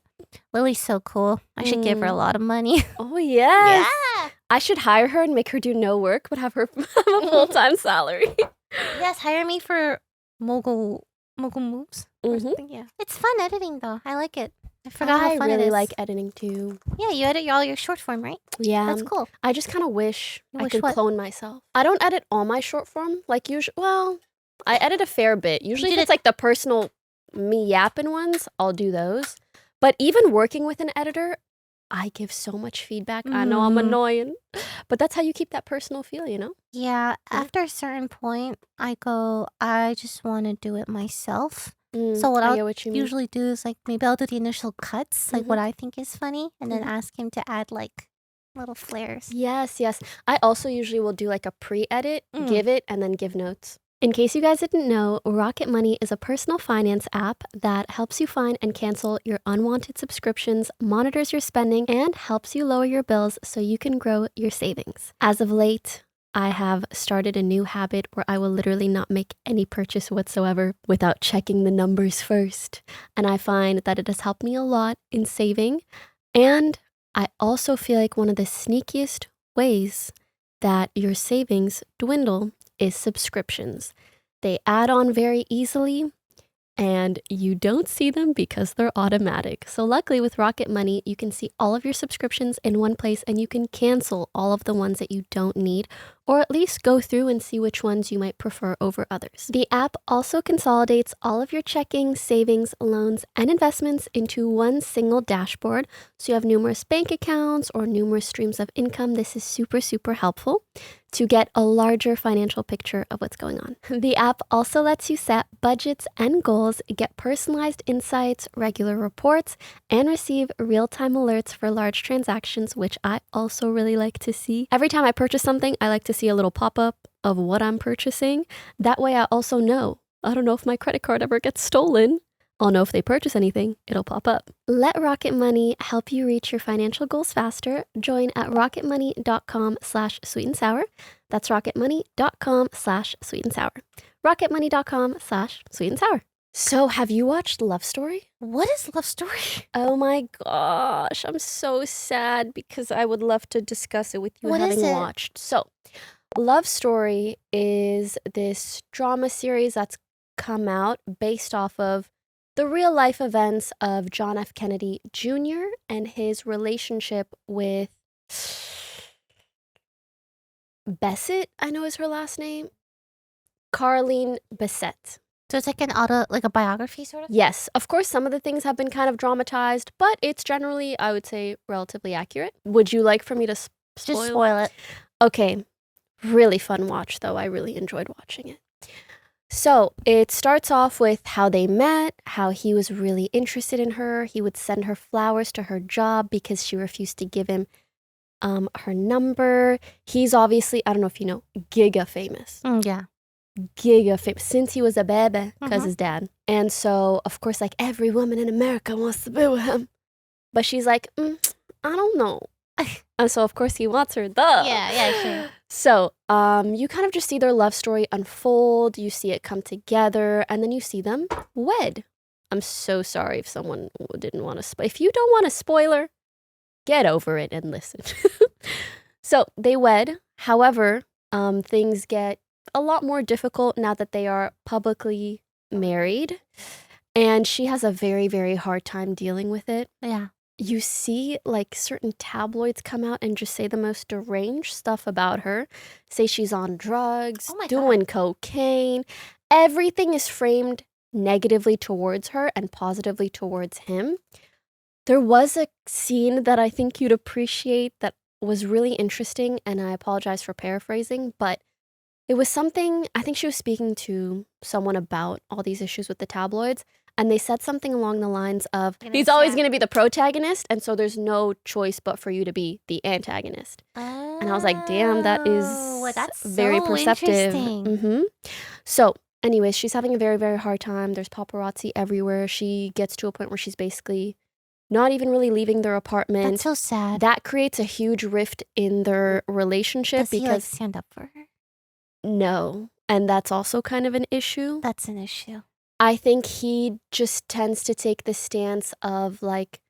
Lily's so cool. I should give her a lot of money. Oh, yes. Yeah. I should hire her and make her do no work, but have her have a full-time salary. Yes, hire me for mogul moves. Yeah, it's fun editing though. I like it. I forgot how fun it is. I really like editing too. Yeah, you edit all your short form, right? Yeah, that's cool. I just kind of wish I could clone myself. I don't edit all my short form like usually. Well, I edit a fair bit. Usually, if it's like the personal me yapping ones, I'll do those. But even working with an editor, I give so much feedback. I know I'm annoying, but that's how you keep that personal feel, you know? Yeah, after a certain point, I just want to do it myself. So what I'll usually do is like maybe I'll do the initial cuts, like what I think is funny, and then ask him to add like little flares. Yes. I also usually will do like a pre-edit, give it, and then give notes. In case you guys didn't know, Rocket Money is a personal finance app that helps you find and cancel your unwanted subscriptions, monitors your spending, and helps you lower your bills so you can grow your savings. As of late, I have started a new habit where I will literally not make any purchase whatsoever without checking the numbers first. And I find that it has helped me a lot in saving. And I also feel like one of the sneakiest ways that your savings dwindle is subscriptions. They add on very easily and you don't see them because they're automatic. So luckily with Rocket Money, you can see all of your subscriptions in one place and you can cancel all of the ones that you don't need, or at least go through and see which ones you might prefer over others. The app also consolidates all of your checking, savings, loans, and investments into one single dashboard. So you have numerous bank accounts or numerous streams of income. This is super, super helpful to get a larger financial picture of what's going on. The app also lets you set budgets and goals, get personalized insights, regular reports, and receive real-time alerts for large transactions, which I also really like to see. Every time I purchase something, I like to see a little pop-up of what I'm purchasing. That way I also know. I don't know if my credit card ever gets stolen. I'll know if they purchase anything, it'll pop up. Let Rocket Money help you reach your financial goals faster. Join at rocketmoney.com/sweetandsour. That's rocketmoney.com/sweetandsour. rocketmoney.com/sweetandsour. So have you watched Love Story? What is Love Story? Oh my gosh, I'm so sad because I would love to discuss it with you having watched. So Love Story is this drama series that's come out based off of the real life events of John F. Kennedy Jr. and his relationship with Bessette, I know is her last name. Carlene Bessette. So it's like like a biography sort of? Yes. Of course, some of the things have been kind of dramatized, but it's generally, I would say, relatively accurate. Would you like for me to spoil? Just spoil it. Okay. Really fun watch, though. I really enjoyed watching it. So it starts off with how they met, how he was really interested in her. He would send her flowers to her job because she refused to give him her number. He's obviously, I don't know if you know, giga famous. Yeah. giga famous since he was a baby because Mhm. his dad. And so, of course, like every woman in America wants to be with him. But she's like, I don't know. And so, of course, he wants her. Duh. Yeah, sure. So, you kind of just see their love story unfold. You see it come together, and then you see them wed. I'm so sorry if someone didn't want to. If you don't want a spoiler, get over it and listen. So they wed. However, things get a lot more difficult now that they are publicly married, and she has a very, very hard time dealing with it. Yeah. You see like certain tabloids come out and just say the most deranged stuff about her, say she's on drugs, Oh my God. doing cocaine. Everything is framed negatively towards her and positively towards him. There was a scene that I think you'd appreciate that was really interesting, and I apologize for paraphrasing, but it was something, I think she was speaking to someone about all these issues with the tabloids, and they said something along the lines of, he's always going to be the protagonist, and so there's no choice but for you to be the antagonist. And I was like, damn, that is Oh, that's very so perceptive. interesting. So, anyways, she's having a very, very hard time. There's paparazzi everywhere. She gets to a point where she's basically not even really leaving their apartment. That's so sad. That creates a huge rift in their relationship Does he like because stand up for her? no. And that's also kind of an issue. That's an issue. I think he just tends to take the stance of like,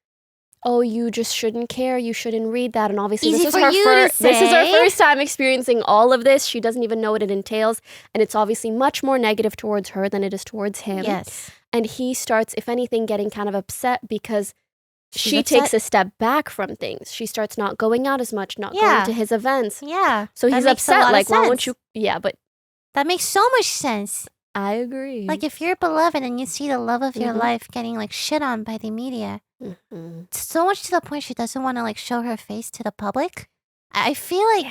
oh, you just shouldn't care. You shouldn't read that. And obviously, Easy this for is her you to this is her say. first time experiencing all of this. She doesn't even know what it entails, and it's obviously much more negative towards her than it is towards him. Yes. And he starts, if anything, getting kind of upset because She's she upset? takes a step back from things. She starts not going out as much, not Yeah. going to his events. Yeah. So That he's makes a lot upset. of Like, why won't sense. you? Yeah, but That makes so much sense. I agree. Like if you're beloved and you see the love of your Mhm. life getting like shit on by the media, Mhm. so much to the point she doesn't want to like show her face to the public. I feel like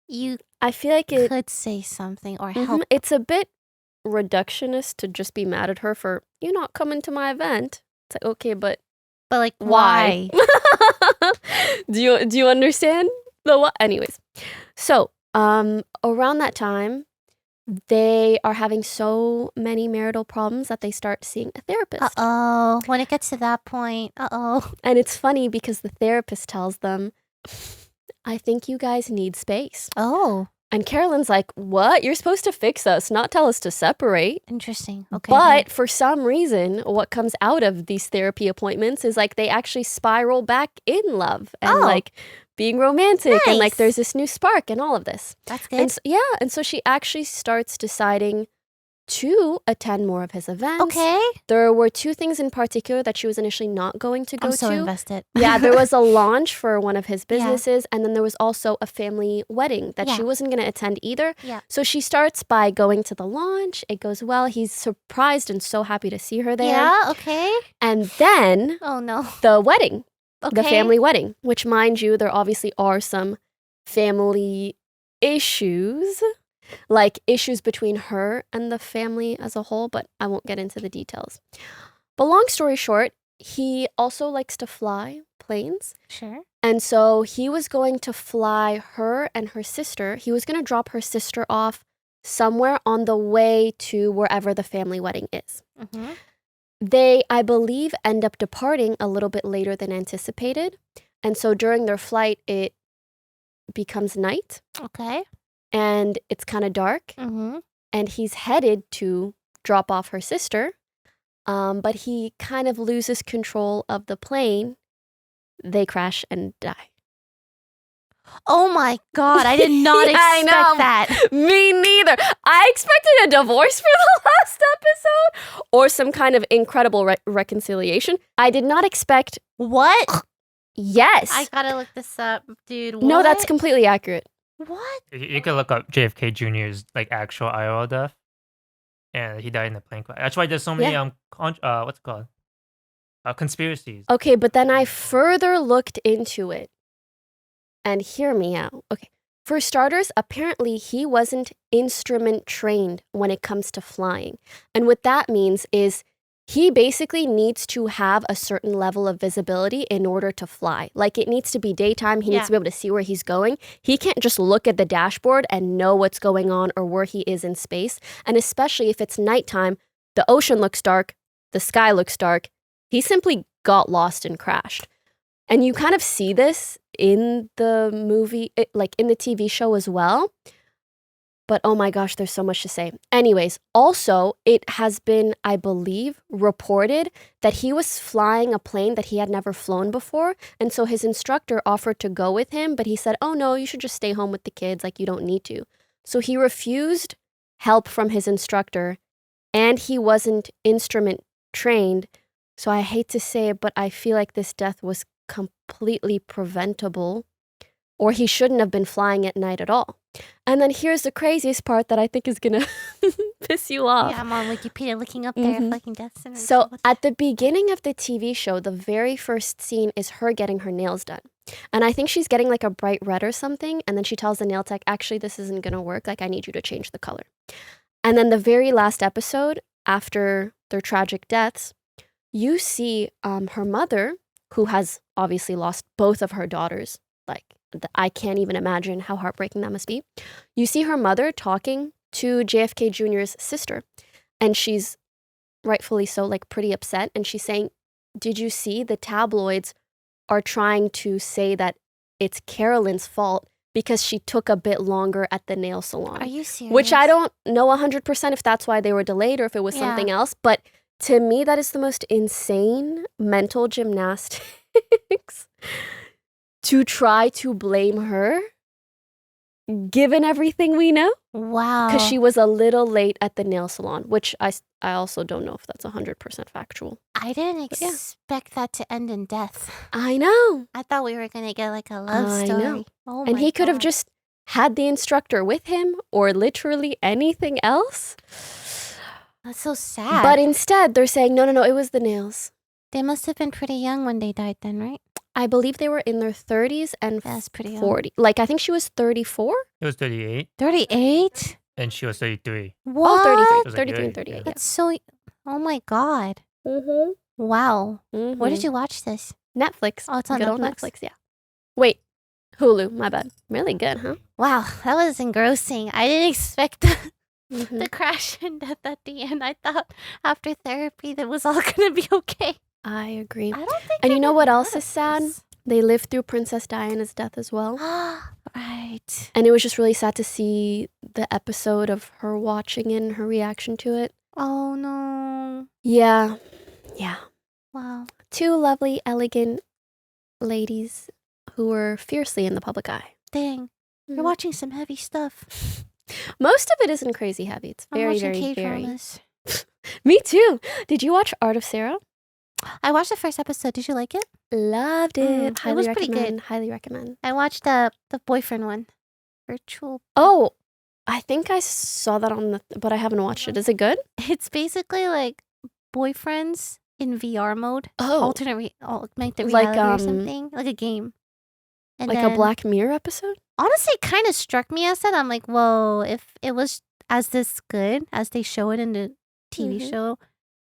you I feel like it. could say something or Mhm. help. It's a bit reductionist to just be mad at her for you not coming to my event. It's like, okay, but But like why? why? do you understand the what? Anyways, so around that time, they are having so many marital problems that they start seeing a therapist. Uh-oh. When it gets to that point, uh-oh. And it's funny because the therapist tells them, I think you guys need space. Oh, And Carolyn's like, what? You're supposed to fix us, not tell us to separate. interesting. Okay. But for some reason, what comes out of these therapy appointments is like they actually spiral back in love and Oh. like being romantic and like Nice. there's this new spark and all of this. That's And good. and so she actually starts deciding to attend more of his events. Okay. There were two things in particular that she was initially not going to go I'm so to. invested. Yeah, there was a launch for one of his Yeah. businesses, and then there was also a family wedding that she Yeah. wasn't going to attend either. Yeah. So she starts by going to the launch. It goes well. He's surprised and so happy to see her there. Yeah, okay. And then Oh no. the wedding, Okay. the family wedding, which, mind you, there obviously are some family issues, like issues between her and the family as a whole, but I won't get into the details. But long story short, he also likes to fly planes. Sure. And so he was going to fly her and her sister. He was going to drop her sister off somewhere on the way to wherever the family wedding is. Mm-hmm. They, I believe, end up departing a little bit later than anticipated. And so during their flight, it becomes night Okay. and it's kind of dark. Mm-hmm. And he's headed to drop off her sister. But he kind of loses control of the plane. They crash and die. Oh my god, I did not Yeah, I expect know. that. Me neither. I expected a divorce for the last episode or some kind of incredible reconciliation. I did not expect, What? yes. I gotta look this up, dude. No, that's What? completely accurate. What? You can look up JFK Jr.'s like actual IRL death, and he died in a plane crash. That's why there's so many what's it called? Conspiracies. Okay, but then I further looked into it. And hear me out. Okay. For starters, apparently he wasn't instrument trained when it comes to flying. And what that means is he basically needs to have a certain level of visibility in order to fly. Like it needs to be daytime. He needs to be able to see where he's going. He can't just look at the dashboard and know what's going on or where he is in space. And especially if it's nighttime, the ocean looks dark, the sky looks dark. He simply got lost and crashed. And you kind of see this in the movie, like in the TV show as well. But oh my gosh, there's so much to say. Anyways, also, it has been, I believe, reported that he was flying a plane that he had never flown before. And so his instructor offered to go with him, but he said, oh no, you should just stay home with the kids. Like, you don't need to. So he refused help from his instructor, and he wasn't instrument trained. So I hate to say it, but I feel like this death was completely preventable, or he shouldn't have been flying at night at all. And then here's the craziest part that I think is gonna piss you off. Yeah, I'm on Wikipedia looking up their fucking death sentence. So at the beginning of the TV show, the very first scene is her getting her nails done. And I think she's getting like a bright red or something. And then she tells the nail tech, actually, this isn't gonna work. Like, I need you to change the color. And then the very last episode, after their tragic deaths, you see her mother, who has obviously lost both of her daughters. Like, I can't even imagine how heartbreaking that must be. You see her mother talking to JFK Jr.'s sister, and she's rightfully so, like, pretty upset. And she's saying, did you see the tabloids are trying to say that it's Carolyn's fault because she took a bit longer at the nail salon? Are you serious? Which I don't know 100% if that's why they were delayed or if it was something else. But to me, that is the most insane mental gymnastics to try to blame her, given everything we know. Wow. Because she was a little late at the nail salon, which I also don't know if that's 100% factual. I didn't expect that to end in death. I know. I thought we were going to get like a love I story. know. Oh And my he could have God. just had the instructor with him or literally anything else. That's so sad. But instead, they're saying, no, it was the nails. They must have been pretty young when they died then, right? I believe they were in their 30s and That's pretty young. 40. Like, I think she was 34. It was 38, 38? and she was 33. What? Oh, 33. It was like 33 and very 38. young. That's so... Oh my God. Mm-hmm. Wow. Where Mm-hmm. did you watch this? Netflix. Oh, it's on Good old Netflix? Netflix, yeah. Wait, Hulu, my bad. Really good, huh? Wow, that was engrossing. I didn't expect the, Mm-hmm. the crash and death at the end. I thought after therapy that was all going to be okay. I agree. I don't think And you I've know ever what heard else of is sad? this. They lived through Princess Diana's death as well. Right. And it was just really sad to see the episode of her watching it and her reaction to it. Oh no. Yeah. Wow. Two lovely, elegant ladies who were fiercely in the public eye. Dang. You're Mhm. watching some heavy stuff. Most of it isn't crazy heavy. It's I'm very, watching very, very. K-dramas. Me too. Did you watch Art of Sarah? I watched the first episode. Did you like it? Loved it. It Highly was pretty recommend. good. Highly recommend. I watched the boyfriend one. Virtual. Oh, I think I saw that on but I haven't watched it. Is it good? It's basically like boyfriends in VR mode. Oh, Alternate make the Like, reality or something. Like a game. And like a then- Black Mirror episode? Honestly, it kind of struck me as that. I'm like, whoa, if it was as this good as they show it in the TV Mhm. show,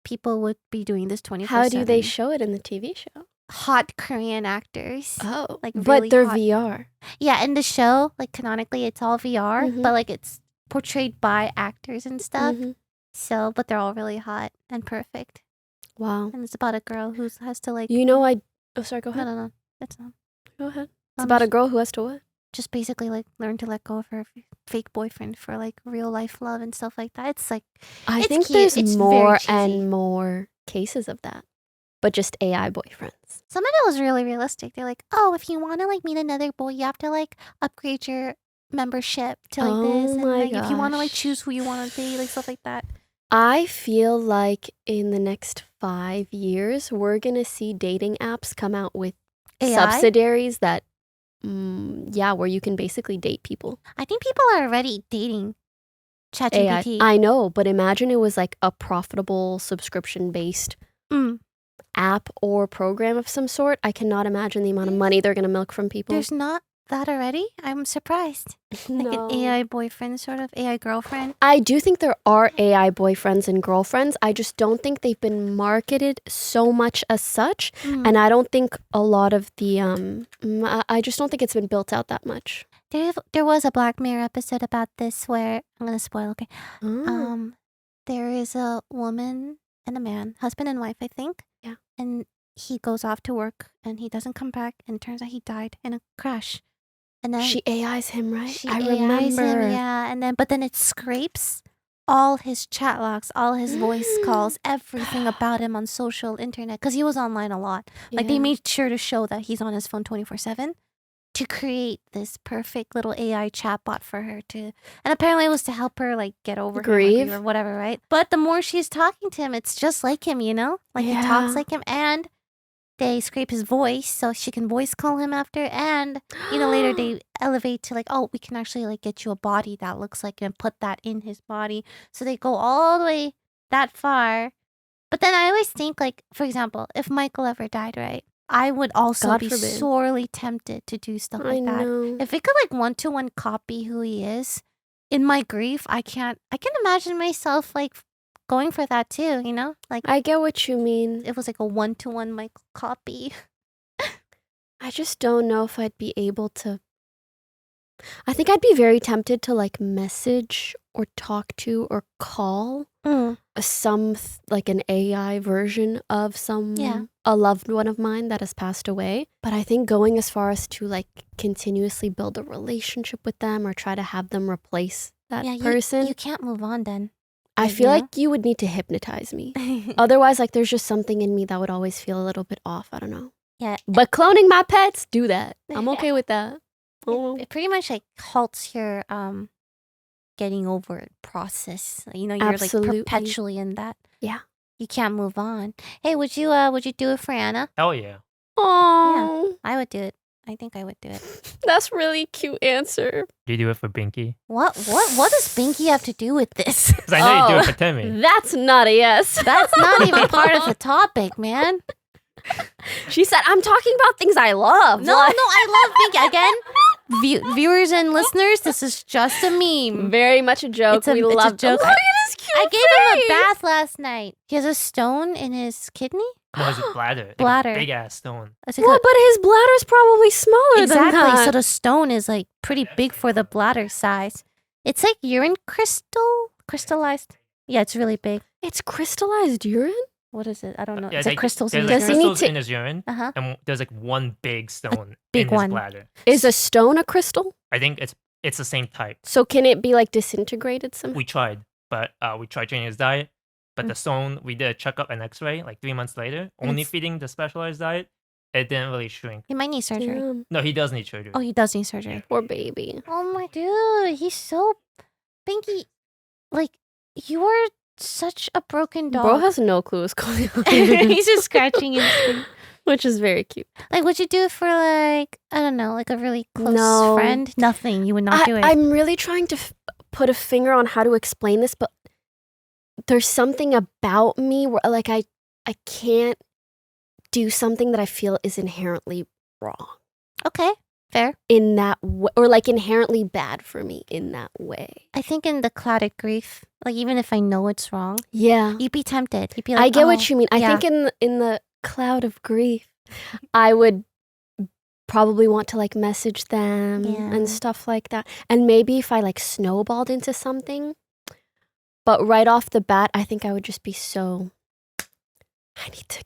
people would be doing this 24/7. How do they show it in the TV show? Hot Korean actors. Oh, Like, but really they're hot. VR. Yeah, in the show, like canonically, it's all VR, Mhm. but like it's portrayed by actors and stuff. Mhm. So, but they're all really hot and perfect. Wow. And it's about a girl who has to like. You know, oh, sorry, go No, ahead. no, no. It's not. Go ahead. It's about a girl who has to what? Just basically like learn to let go of her fake boyfriend for like real life love and stuff like that. It's like I It's think cute. there's It's very more cheesy. and more cases of that, but just AI boyfriends. some of it was really realistic. They're like, oh, if you want to like meet another boy, you have to like upgrade your membership to like this. Oh And my like if you want to like gosh. choose who you want to date, like stuff like that. I feel like in the next 5 years, we're going to see dating apps come out with AI? subsidiaries that, where you can basically date people. I think people are already dating AI. ChatGPT. I know, but imagine it was like a profitable subscription-based Mm. app or program of some sort. I cannot imagine the amount of money they're going to milk from people. There's not that already? I'm surprised. Like No. an AI boyfriend, sort of AI girlfriend. I do think there are AI boyfriends and girlfriends. I just don't think they've been marketed so much as such. And I don't think a lot of the I just don't think it's been built out that much. There was a Black Mirror episode about this where I'm gonna spoil. Okay, there is a woman and a man, husband and wife, I think. Yeah. And he goes off to work and he doesn't come back, and it turns out he died in a crash. And then She AIs him, right? she I AIs remember. him, yeah. And then, but then it scrapes all his chat logs, all his voice calls, everything about him on social internet, because he was online a lot. Like they Yeah. made sure to show that he's on his phone 24/7 to create this perfect little AI chatbot for her to, and apparently it was to help her like get over him, Grieve. or whatever, right? But the more she's talking to him, it's just like him, you know, like he talks Yeah. like him, and they scrape his voice so she can voice call him after, and you know later they elevate to like, oh, we can actually like get you a body that looks like him and put that in his body. So they go all the way that far. But then I always think, like, for example, if Michael ever died, right, I would also God be forbid. sorely tempted to do stuff I like that. know. If it could like 1-to-1 copy who he is, in my grief, I can imagine myself like going for that too, you know? Like I get what you mean. it was like a 1-to-1 Michael copy. I just don't know if I'd be able to. I think I'd be very tempted to like message or talk to or call like an AI version of a loved one of mine that has passed away. But I think going as far as to like continuously build a relationship with them or try to have them replace that Yeah, person, you can't move on then. I like, feel you like you would need to hypnotize me. Otherwise, like there's just something in me that would always feel a little bit off. I don't know. Yeah. But cloning my pets, do that. I'm okay with that. Oh. It pretty much like halts your getting over it process. You know, you're Absolutely. like perpetually in that. Yeah. You can't move on. Hey, would you do it for Anna? Hell yeah. Oh, I would do it. I think I would do it. that's really cute answer. Do you do it for Binky? What does Binky have to do with this? Because I know you do Oh. it for Timmy. That's not a yes. That's not even part of the topic, man. She said, I'm talking about things I love. No, Like- I love Binky. Again, viewers and listeners, this is just a meme. Very much a joke. We it's a love joke. Look at his cute I gave him a face. bath last night. He has a stone in his kidney. No, it's a bladder. Like a Bladder. big ass stone. It's like Well, but his bladder's probably smaller than exactly. that. So the stone is like pretty big for the bladder size. It's like urine crystallized. Yeah, it's really big. It's crystallized urine? What is it? I don't know. Yeah, Is it crystals in there's his like Does he urine? need crystals to- in his urine, Uh huh. and there's like one big stone Big in his one. bladder. Is a stone a crystal? I think it's the same type. So can it be like disintegrated somehow? We tried, but we tried changing his diet. But the stone, we did a checkup and X-ray like 3 months later. Only It's- feeding the specialized diet, it didn't really shrink. He might need surgery. Damn, No, he does need surgery. Oh, he does need surgery. poor baby. Oh my dude, he's so Binky. Like you are such a broken dog. Bro has no clue what's going on. He's just scratching his thing. Which is very cute. Like, would you do it for like I don't know, like a really close No. friend? Nothing. You would not do it. I'm really trying to put a finger on how to explain this, but there's something about me where like I can't do something that I feel is inherently wrong Okay, fair. in that way, or like inherently bad for me in that way. I think in the clouded grief, like even if I know it's wrong, Yeah. you'd be tempted. You'd be like, I get "Oh, what you mean. I yeah." think in the cloud of grief, I would probably want to like message them Yeah. and stuff like that. And maybe if I like snowballed into something, but right off the bat, I think I would just be so I need to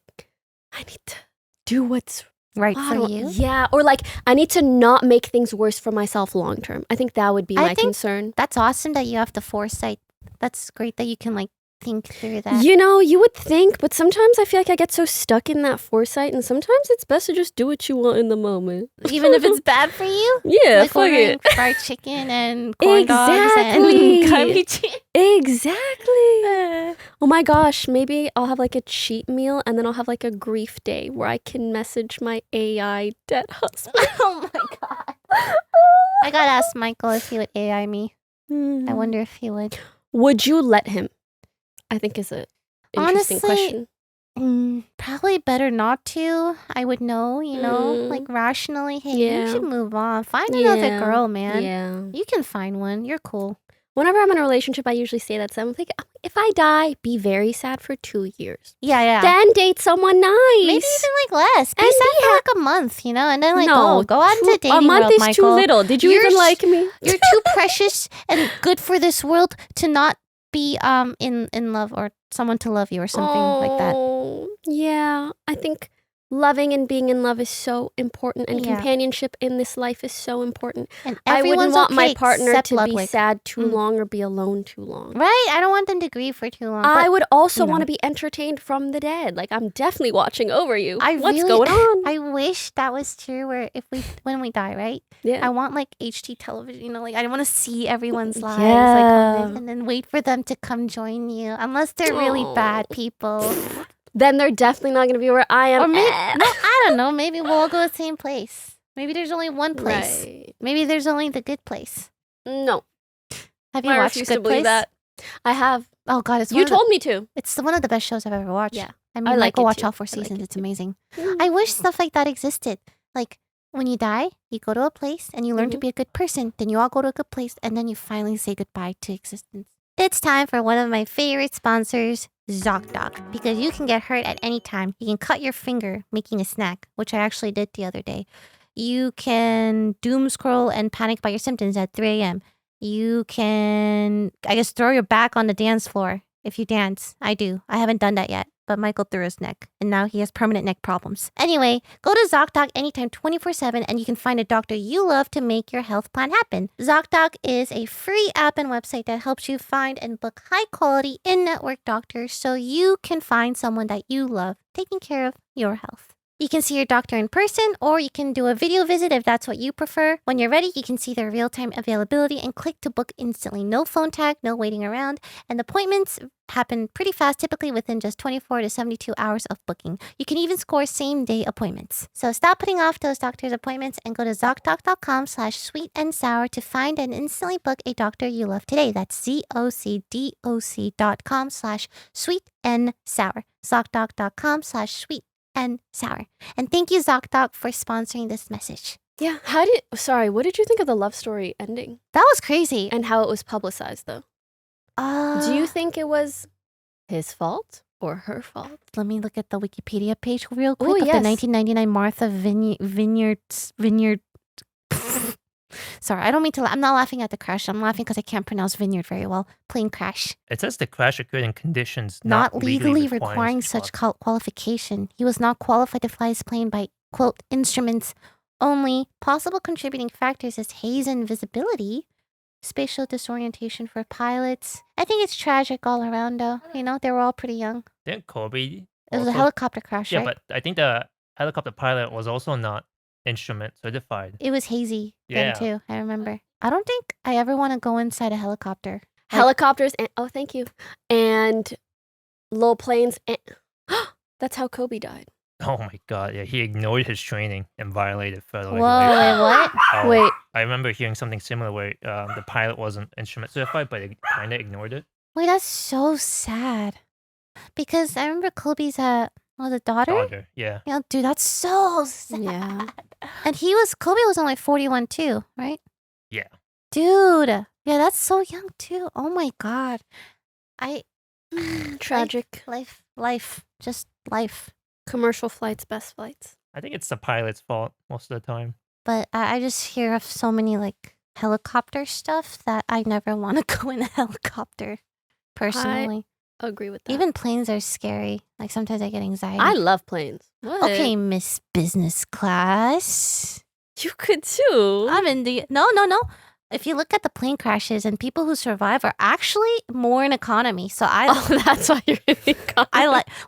do what's right I for don't- you. Yeah, or like I need to not make things worse for myself long term. I think that would be I my think- concern. That's awesome that you have the foresight. That's great that you can like think through that. You know, you would think, but sometimes I feel like I get so stuck in that foresight, and sometimes it's best to just do what you want in the moment. Even if it's bad for you. Yeah, Like fuck ordering it. fried chicken and corn dogs Exactly. and cabbage. Exactly. Oh my gosh, maybe I'll have like a cheat meal, and then I'll have like a grief day where I can message my AI dead husband. Oh my god. I gotta ask Michael if he would AI me. I wonder if he would. Would you let him? I think is a interesting Honestly, question. Probably better not to. I would know, like rationally. Hey, you Yeah. should move on. Find another Yeah. girl, man. Yeah. You can find one. You're cool. Whenever I'm in a relationship, I usually say that. So I'm like, if I die, be very sad for 2 years. Yeah. Then date someone nice. Maybe even like less. Be And sad be for like a month, and then like no, go on to dating a month world, is Michael. too little. Did you You're even s- like me? You're too precious and good for this world to not be in love or someone to love you or something like that. Oh, yeah. I think loving and being in love is so important, and Yeah. companionship in this life is so important. And I wouldn't everyone's want my okay partner except to be Ludwig. sad too long or be alone too long. Right? I don't want them to grieve for too long. I but would also you know. want to be entertained from the dead. Like, I'm definitely watching over you. I What's really- going on? I wish that was true. Where when we die, right? Yeah. I want like HD television. Like I want to see everyone's lives, Yeah. like, and then wait for them to come join you. Unless they're really bad people, Then they're definitely not going to be where I am. or maybe no, I don't know. Maybe we'll all go to the same place. Maybe there's only one place. Right. Maybe there's only the good place. No. Have you I watched refuse Good to believe Place? that. I have. Oh God, it's You told me to. it's one of the best shows I've ever watched. Yeah, I mean, I like go it watch too. all 4 I like seasons. it It's too. amazing. I wish stuff like that existed. Like when you die, you go to a place and you learn to be a good person. Then you all go to a good place and then you finally say goodbye to existence. It's time for one of my favorite sponsors, ZOCDOC, because you can get hurt at any time. You can cut your finger making a snack, which I actually did the other day. You can doom scroll and panic by your symptoms at 3 a.m. You can, I guess, throw your back on the dance floor if you dance. I do. I haven't done that yet, but Michael threw his neck, and now he has permanent neck problems. Anyway, go to ZocDoc anytime 24/7, and you can find a doctor you love to make your health plan happen. ZocDoc is a free app and website that helps you find and book high-quality in-network doctors so you can find someone that you love taking care of your health. You can see your doctor in person, or you can do a video visit if that's what you prefer. When you're ready, you can see their real-time availability and click to book instantly. No phone tag, no waiting around, and appointments happen pretty fast, typically within just 24 to 72 hours of booking. You can even score same-day appointments. So stop putting off those doctor's appointments and go to ZocDoc.com/sweetandsour to find and instantly book a doctor you love today. That's ZocDoc.com/sweetandsour. ZocDoc.com/sweet and sour. And thank you, ZocDoc, for sponsoring this message. Yeah. What did you think of the love story ending That was crazy. and how it was publicized, though? Do you think it was his fault or her fault? Let me look at the Wikipedia page real quick Ooh, of the yes. 1999 Martha Vineyard. Sorry, I don't mean to. I'm not laughing at the crash. I'm laughing because I can't pronounce vineyard very well. Plane crash. It says the crash occurred in conditions Not legally legally requiring such qualification. He was not qualified to fly his plane by, quote, instruments only. Possible contributing factors is haze and visibility, spatial disorientation for pilots. I think it's tragic all around, though. They were all pretty young. Didn't Kobe? It was a also- helicopter crash, Yeah, right? but I think the helicopter pilot was also not instrument certified. It was hazy then, Yeah. too. I remember. I don't think I ever want to go inside a helicopter. Helicopters and thank you, and low planes. And that's how Kobe died. Oh my god, yeah, he ignored his training and violated federal Whoa, regulations. wait, what? Oh, Wait, I remember hearing something similar where the pilot wasn't instrument certified, but he kind of ignored it. Wait, that's so sad. Because I remember Kobe's the daughter? Daughter, yeah. Yeah, dude, that's so sad. yeah. And Kobe was only 41 too, right? Yeah. Dude, yeah, that's so young too. Oh my god. Tragic. Life, just life. Commercial flights, best flights. I think it's the pilot's fault most of the time. But I just hear of so many helicopter stuff that I never want to go in a helicopter personally. Agree with that. Even planes are scary. Sometimes I get anxiety. I love planes. What? Okay, Miss Business Class. You could too. I'm in the no. If you look at the plane crashes and people who survive are actually more in economy. So Oh, that's why you're really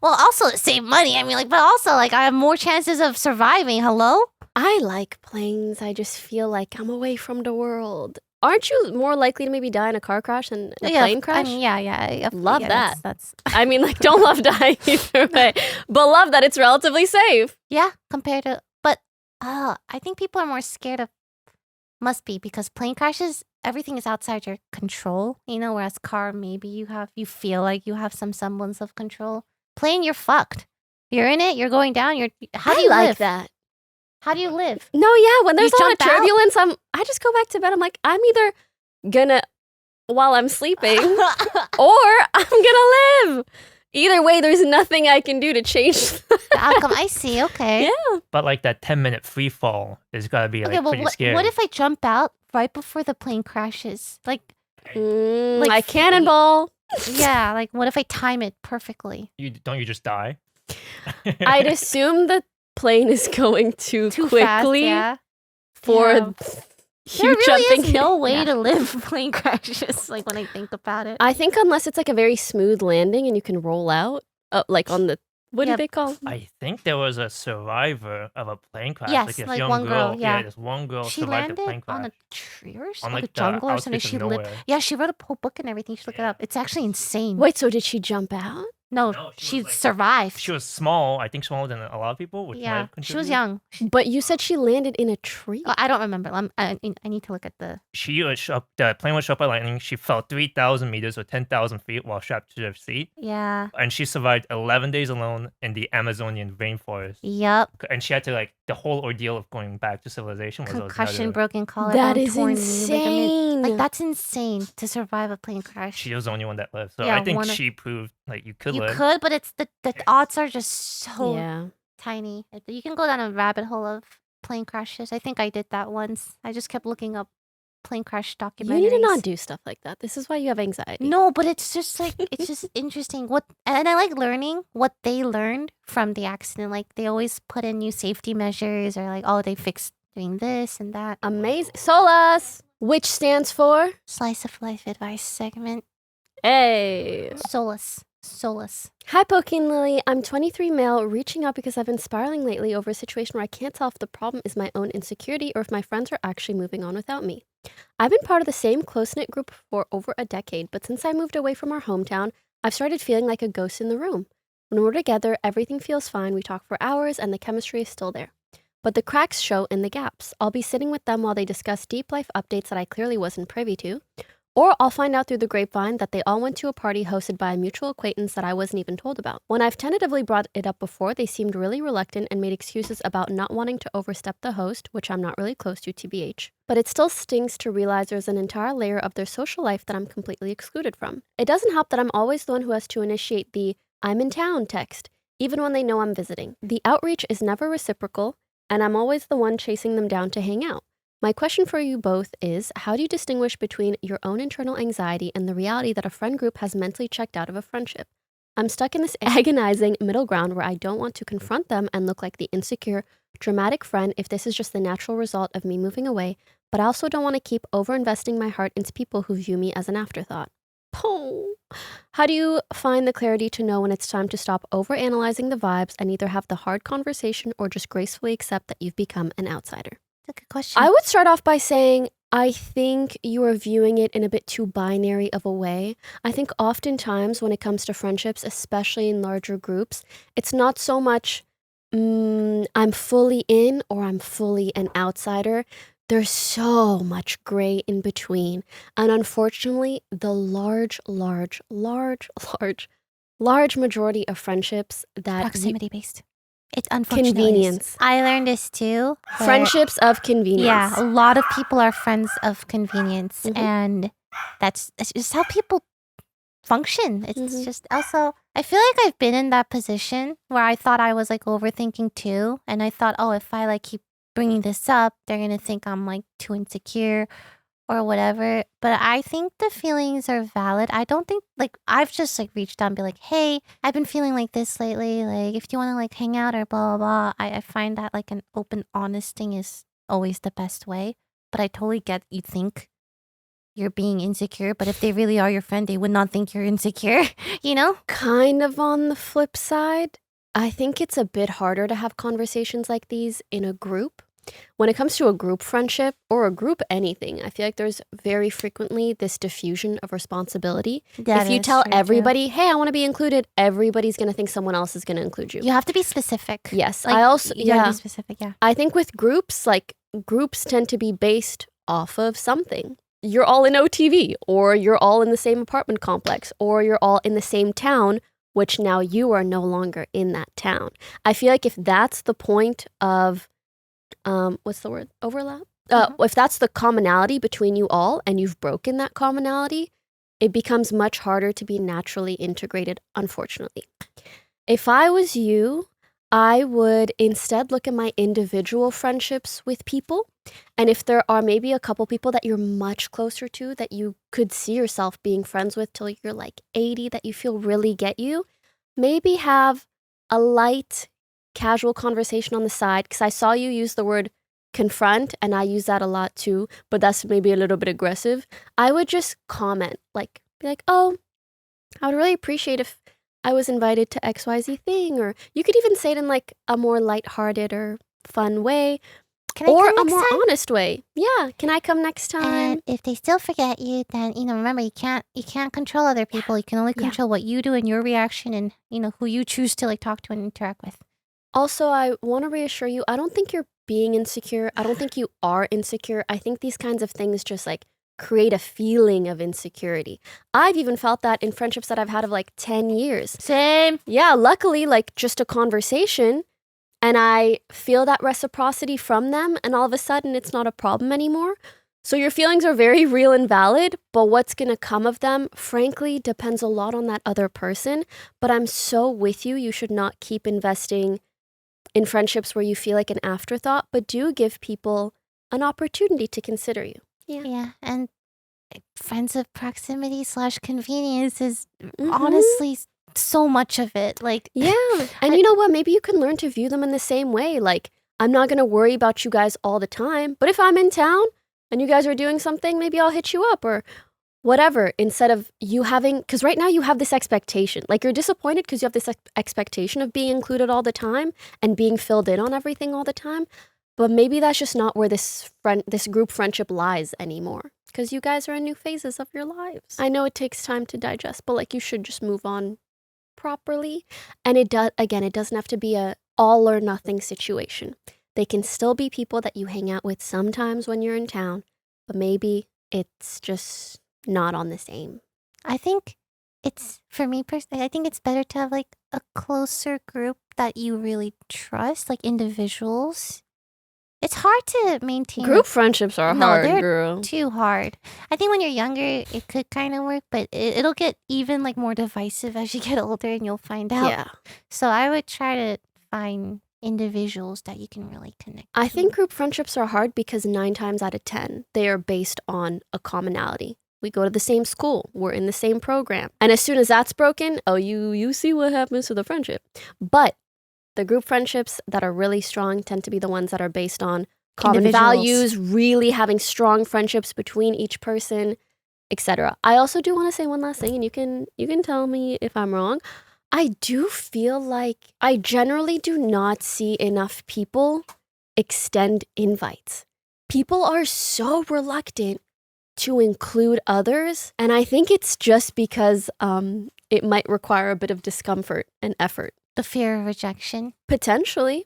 also to save money. I mean, but also I have more chances of surviving. Hello? I like planes. I just feel like I'm away from the world. Aren't you more likely to maybe die in a car crash than a plane crash? I mean, yeah. Love that. That's I mean, don't love dying either way, but love that it's relatively safe. yeah. Compared to, but I think people are more scared of. Must be because plane crashes, everything is outside your control. Whereas car, maybe you feel like you have some semblance of control. Plane, you're fucked. You're in it. You're going down. How do I you like live? that. How do you live? No, yeah, when there's a lot of jump out? turbulence, I just go back to bed. I'm like, I'm either gonna, while I'm sleeping, or I'm gonna live. Either way, there's nothing I can do to change The outcome. I see. Okay. Yeah. But like that 10-minute free fall is gotta be like Okay. Well, pretty scary. what if I jump out right before the plane crashes? Like, Like cannonball. yeah. Like, what if I time it perfectly? don't you just die? I'd assume the plane is going too Too fast. quickly Yeah. for Yeah. you There really jumping. is no way Yeah. to live plane crashes. Like when I think about it. I think unless it's like a very smooth landing and you can roll out, like on the, what do Yep. they call? I think there was a survivor of a plane crash. Yes, like this like young one girl, Yeah, yeah. this one girl She survived the plane landed crash. on a tree or On, something, like, like a the jungle or something. outskirts of She lived. nowhere. Yeah, she wrote a whole book and everything. She looked it up. It's actually insane. Wait, so did she jump out? No, No, she she was, like- survived. She was small. I think smaller than a lot of people. Which Yeah, might she was contribute. young. But you said she landed in a tree. I don't remember. I need to look at the. She was the plane was struck by lightning. She fell 3,000 meters or 10,000 feet while strapped to her seat, Yeah. and she survived 11 days alone in the Amazonian rainforest. Yep. And she had to the whole ordeal of going back to civilization was Concussion, another- broken collarbone, That is torn knee, ligament. insane. Like that's insane to survive a plane crash. She was the only one that lived. So Yeah, I think one of- she proved you could You live. could, but it's the odds are just so Yeah. tiny. You can go down a rabbit hole of plane crashes. I think I did that once. I just kept looking up plane crash documentaries. You need to not do stuff like that. This is why you have anxiety. No, but it's just like it's just interesting. And I like learning what they learned from the accident. Like they always put in new safety measures, or like, oh, they fixed doing this and that. Amazing. SOLAS, which stands for Slice of life advice segment. Hey. Solus. Hi, Poki and Lily. I'm 23 male, reaching out because I've been spiraling lately over a situation where I can't tell if the problem is my own insecurity or if my friends are actually moving on without me. I've been part of the same close-knit group for over a decade, but since I moved away from our hometown, I've started feeling like a ghost in the room. When we're together, everything feels fine, we talk for hours, and the chemistry is still there. But the cracks show in the gaps. I'll be sitting with them while they discuss deep life updates that I clearly wasn't privy to, or I'll find out through the grapevine that they all went to a party hosted by a mutual acquaintance that I wasn't even told about. When I've tentatively brought it up before, they seemed really reluctant and made excuses about not wanting to overstep the host, which I'm not really close to, TBH. But it still stings to realize there's an entire layer of their social life that I'm completely excluded from. It doesn't help that I'm always the one who has to initiate the "I'm in town" text, even when they know I'm visiting. The outreach is never reciprocal, and I'm always the one chasing them down to hang out. My question for you both is, how do you distinguish between your own internal anxiety and the reality that a friend group has mentally checked out of a friendship? I'm stuck in this agonizing middle ground where I don't want to confront them and look like the insecure, dramatic friend if this is just the natural result of me moving away, but I also don't want to keep over-investing my heart into people who view me as an afterthought. Oh. How do you find the clarity to know when it's time to stop over-analyzing the vibes and either have the hard conversation or just gracefully accept that you've become an outsider? That's a good question. I would start off by saying, I think you are viewing it in a bit too binary of a way. I think oftentimes when it comes to friendships, especially in larger groups, it's not so much, I'm fully in or I'm fully an outsider. There's so much gray in between. And unfortunately, the large majority of friendships that Proximity based. It's unfortunate. convenience. I learned this too. where- Friendships of convenience. Yeah, a lot of people are friends of convenience, Mhm. and it's just how people function. It's Mhm. just also, I feel like I've been in that position where I thought I was like overthinking too, and I thought, oh, if I like keep bringing this up, they're gonna think I'm like too insecure or whatever. But I think the feelings are valid. I don't think I've just like reached out and be like, hey, I've been feeling like this lately. Like if you want to like hang out or blah blah blah. I find that like an open, honest thing is always the best way. But I totally get you think you're being insecure, but if they really are your friend, they would not think you're insecure, you know? Kind of on the flip side, I think it's a bit harder to have conversations like these in a group. When it comes to a group friendship or a group anything, I feel like there's very frequently this diffusion of responsibility. That If you is tell true, too. everybody, hey, I want to be included, everybody's going to think someone else is going to include you. You have to be specific. Yes, Like, I also, you gotta yeah, be specific, yeah. I think with groups, like groups tend to be based off of something. You're all in OTV, or you're all in the same apartment complex, or you're all in the same town which now you are no longer in that town. I feel like if that's the point of, what's the word? Overlap? If that's the commonality between you all and you've broken that commonality, it becomes much harder to be naturally integrated, unfortunately. If I was you, I would instead look at my individual friendships with people. And if there are maybe a couple people that you're much closer to that you could see yourself being friends with till you're like 80, that you feel really get you, maybe have a light, casual conversation on the side. Because I saw you use the word confront, and I use that a lot too, but that's maybe a little bit aggressive. I would just comment, like, be like, oh, I would really appreciate if I was invited to XYZ thing, or you could even say it in like a more lighthearted or fun way, or a more honest way. Yeah, can I come next time? And if they still forget you, then remember you can't control other people. You can only control what you do and your reaction, and who you choose to like talk to and interact with. Also, I want to reassure you, I don't think you're being insecure. I don't think you are insecure. I think these kinds of things just like create a feeling of insecurity. I've even felt that in friendships that I've had of like 10 years. Same. Yeah, luckily, like just a conversation, and I feel that reciprocity from them, and all of a sudden it's not a problem anymore. So your feelings are very real and valid, but what's going to come of them, frankly, depends a lot on that other person. But I'm so with you. You should not keep investing in friendships where you feel like an afterthought, but do give people an opportunity to consider you. Yeah, and friends of proximity / convenience is honestly so much of it. Like, yeah, and you know what? Maybe you can learn to view them in the same way. Like, I'm not going to worry about you guys all the time, but if I'm in town and you guys are doing something, maybe I'll hit you up or whatever, instead of you having, because right now you have this expectation. Like, you're disappointed because you have this expectation of being included all the time and being filled in on everything all the time. But maybe that's just not where this group friendship lies anymore, because you guys are in new phases of your lives. I know it takes time to digest, but like, you should just move on properly. And it doesn't have to be a all or nothing situation. They can still be people that you hang out with sometimes when you're in town, but maybe it's just not on the same. I think it's, for me personally, I think it's better to have like a closer group that you really trust, like individuals. It's hard to maintain. Group friendships are hard, they're girl. Too hard. I think when you're younger, it could kind of work, but it'll get even like more divisive as you get older, and you'll find out. Yeah. So I would try to find individuals that you can really connect I to. think group friendships are hard because 9 times out of 10, they are based on a commonality. We go to the same school. We're in the same program. And as soon as that's broken, oh, you see what happens to the friendship. But the group friendships that are really strong tend to be the ones that are based on common values, really having strong friendships between each person, etc. I also do want to say one last thing, and you can tell me if I'm wrong. I do feel like I generally do not see enough people extend invites. People are so reluctant to include others, and I think it's just because it might require a bit of discomfort and effort. The fear of rejection. Potentially.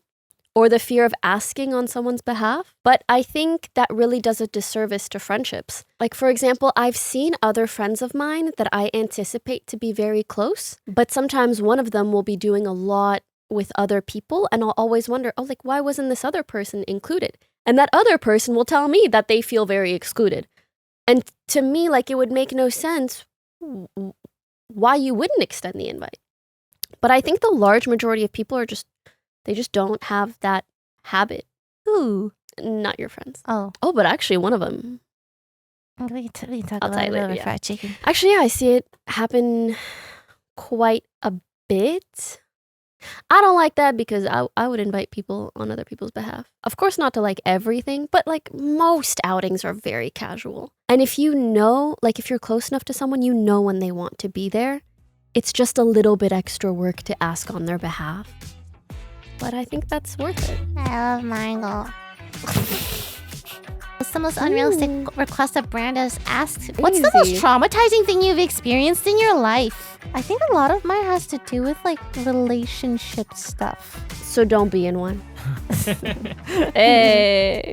Or the fear of asking on someone's behalf. But I think that really does a disservice to friendships. Like, for example, I've seen other friends of mine that I anticipate to be very close, but sometimes one of them will be doing a lot with other people, and I'll always wonder, oh, like, why wasn't this other person included? And that other person will tell me that they feel very excluded. And to me, like, it would make no sense why you wouldn't extend the invite. But I think the large majority of people are they just don't have that habit. Ooh. Not your friends. Oh, but actually one of them. we can talk I'll about tell it you later. later, yeah. Fried chicken. Actually, yeah, I see it happen quite a bit. I don't like that because I would invite people on other people's behalf. Of course, not to like everything, but like most outings are very casual. And if you know, like if you're close enough to someone, you know when they want to be there. It's just a little bit extra work to ask on their behalf. But I think that's worth it. I love mango. What's the most unrealistic request a brand has asked? What's the most Easy. traumatizing thing you've experienced in your life? I think a lot of mine has to do with like relationship stuff. So don't be in one. Hey.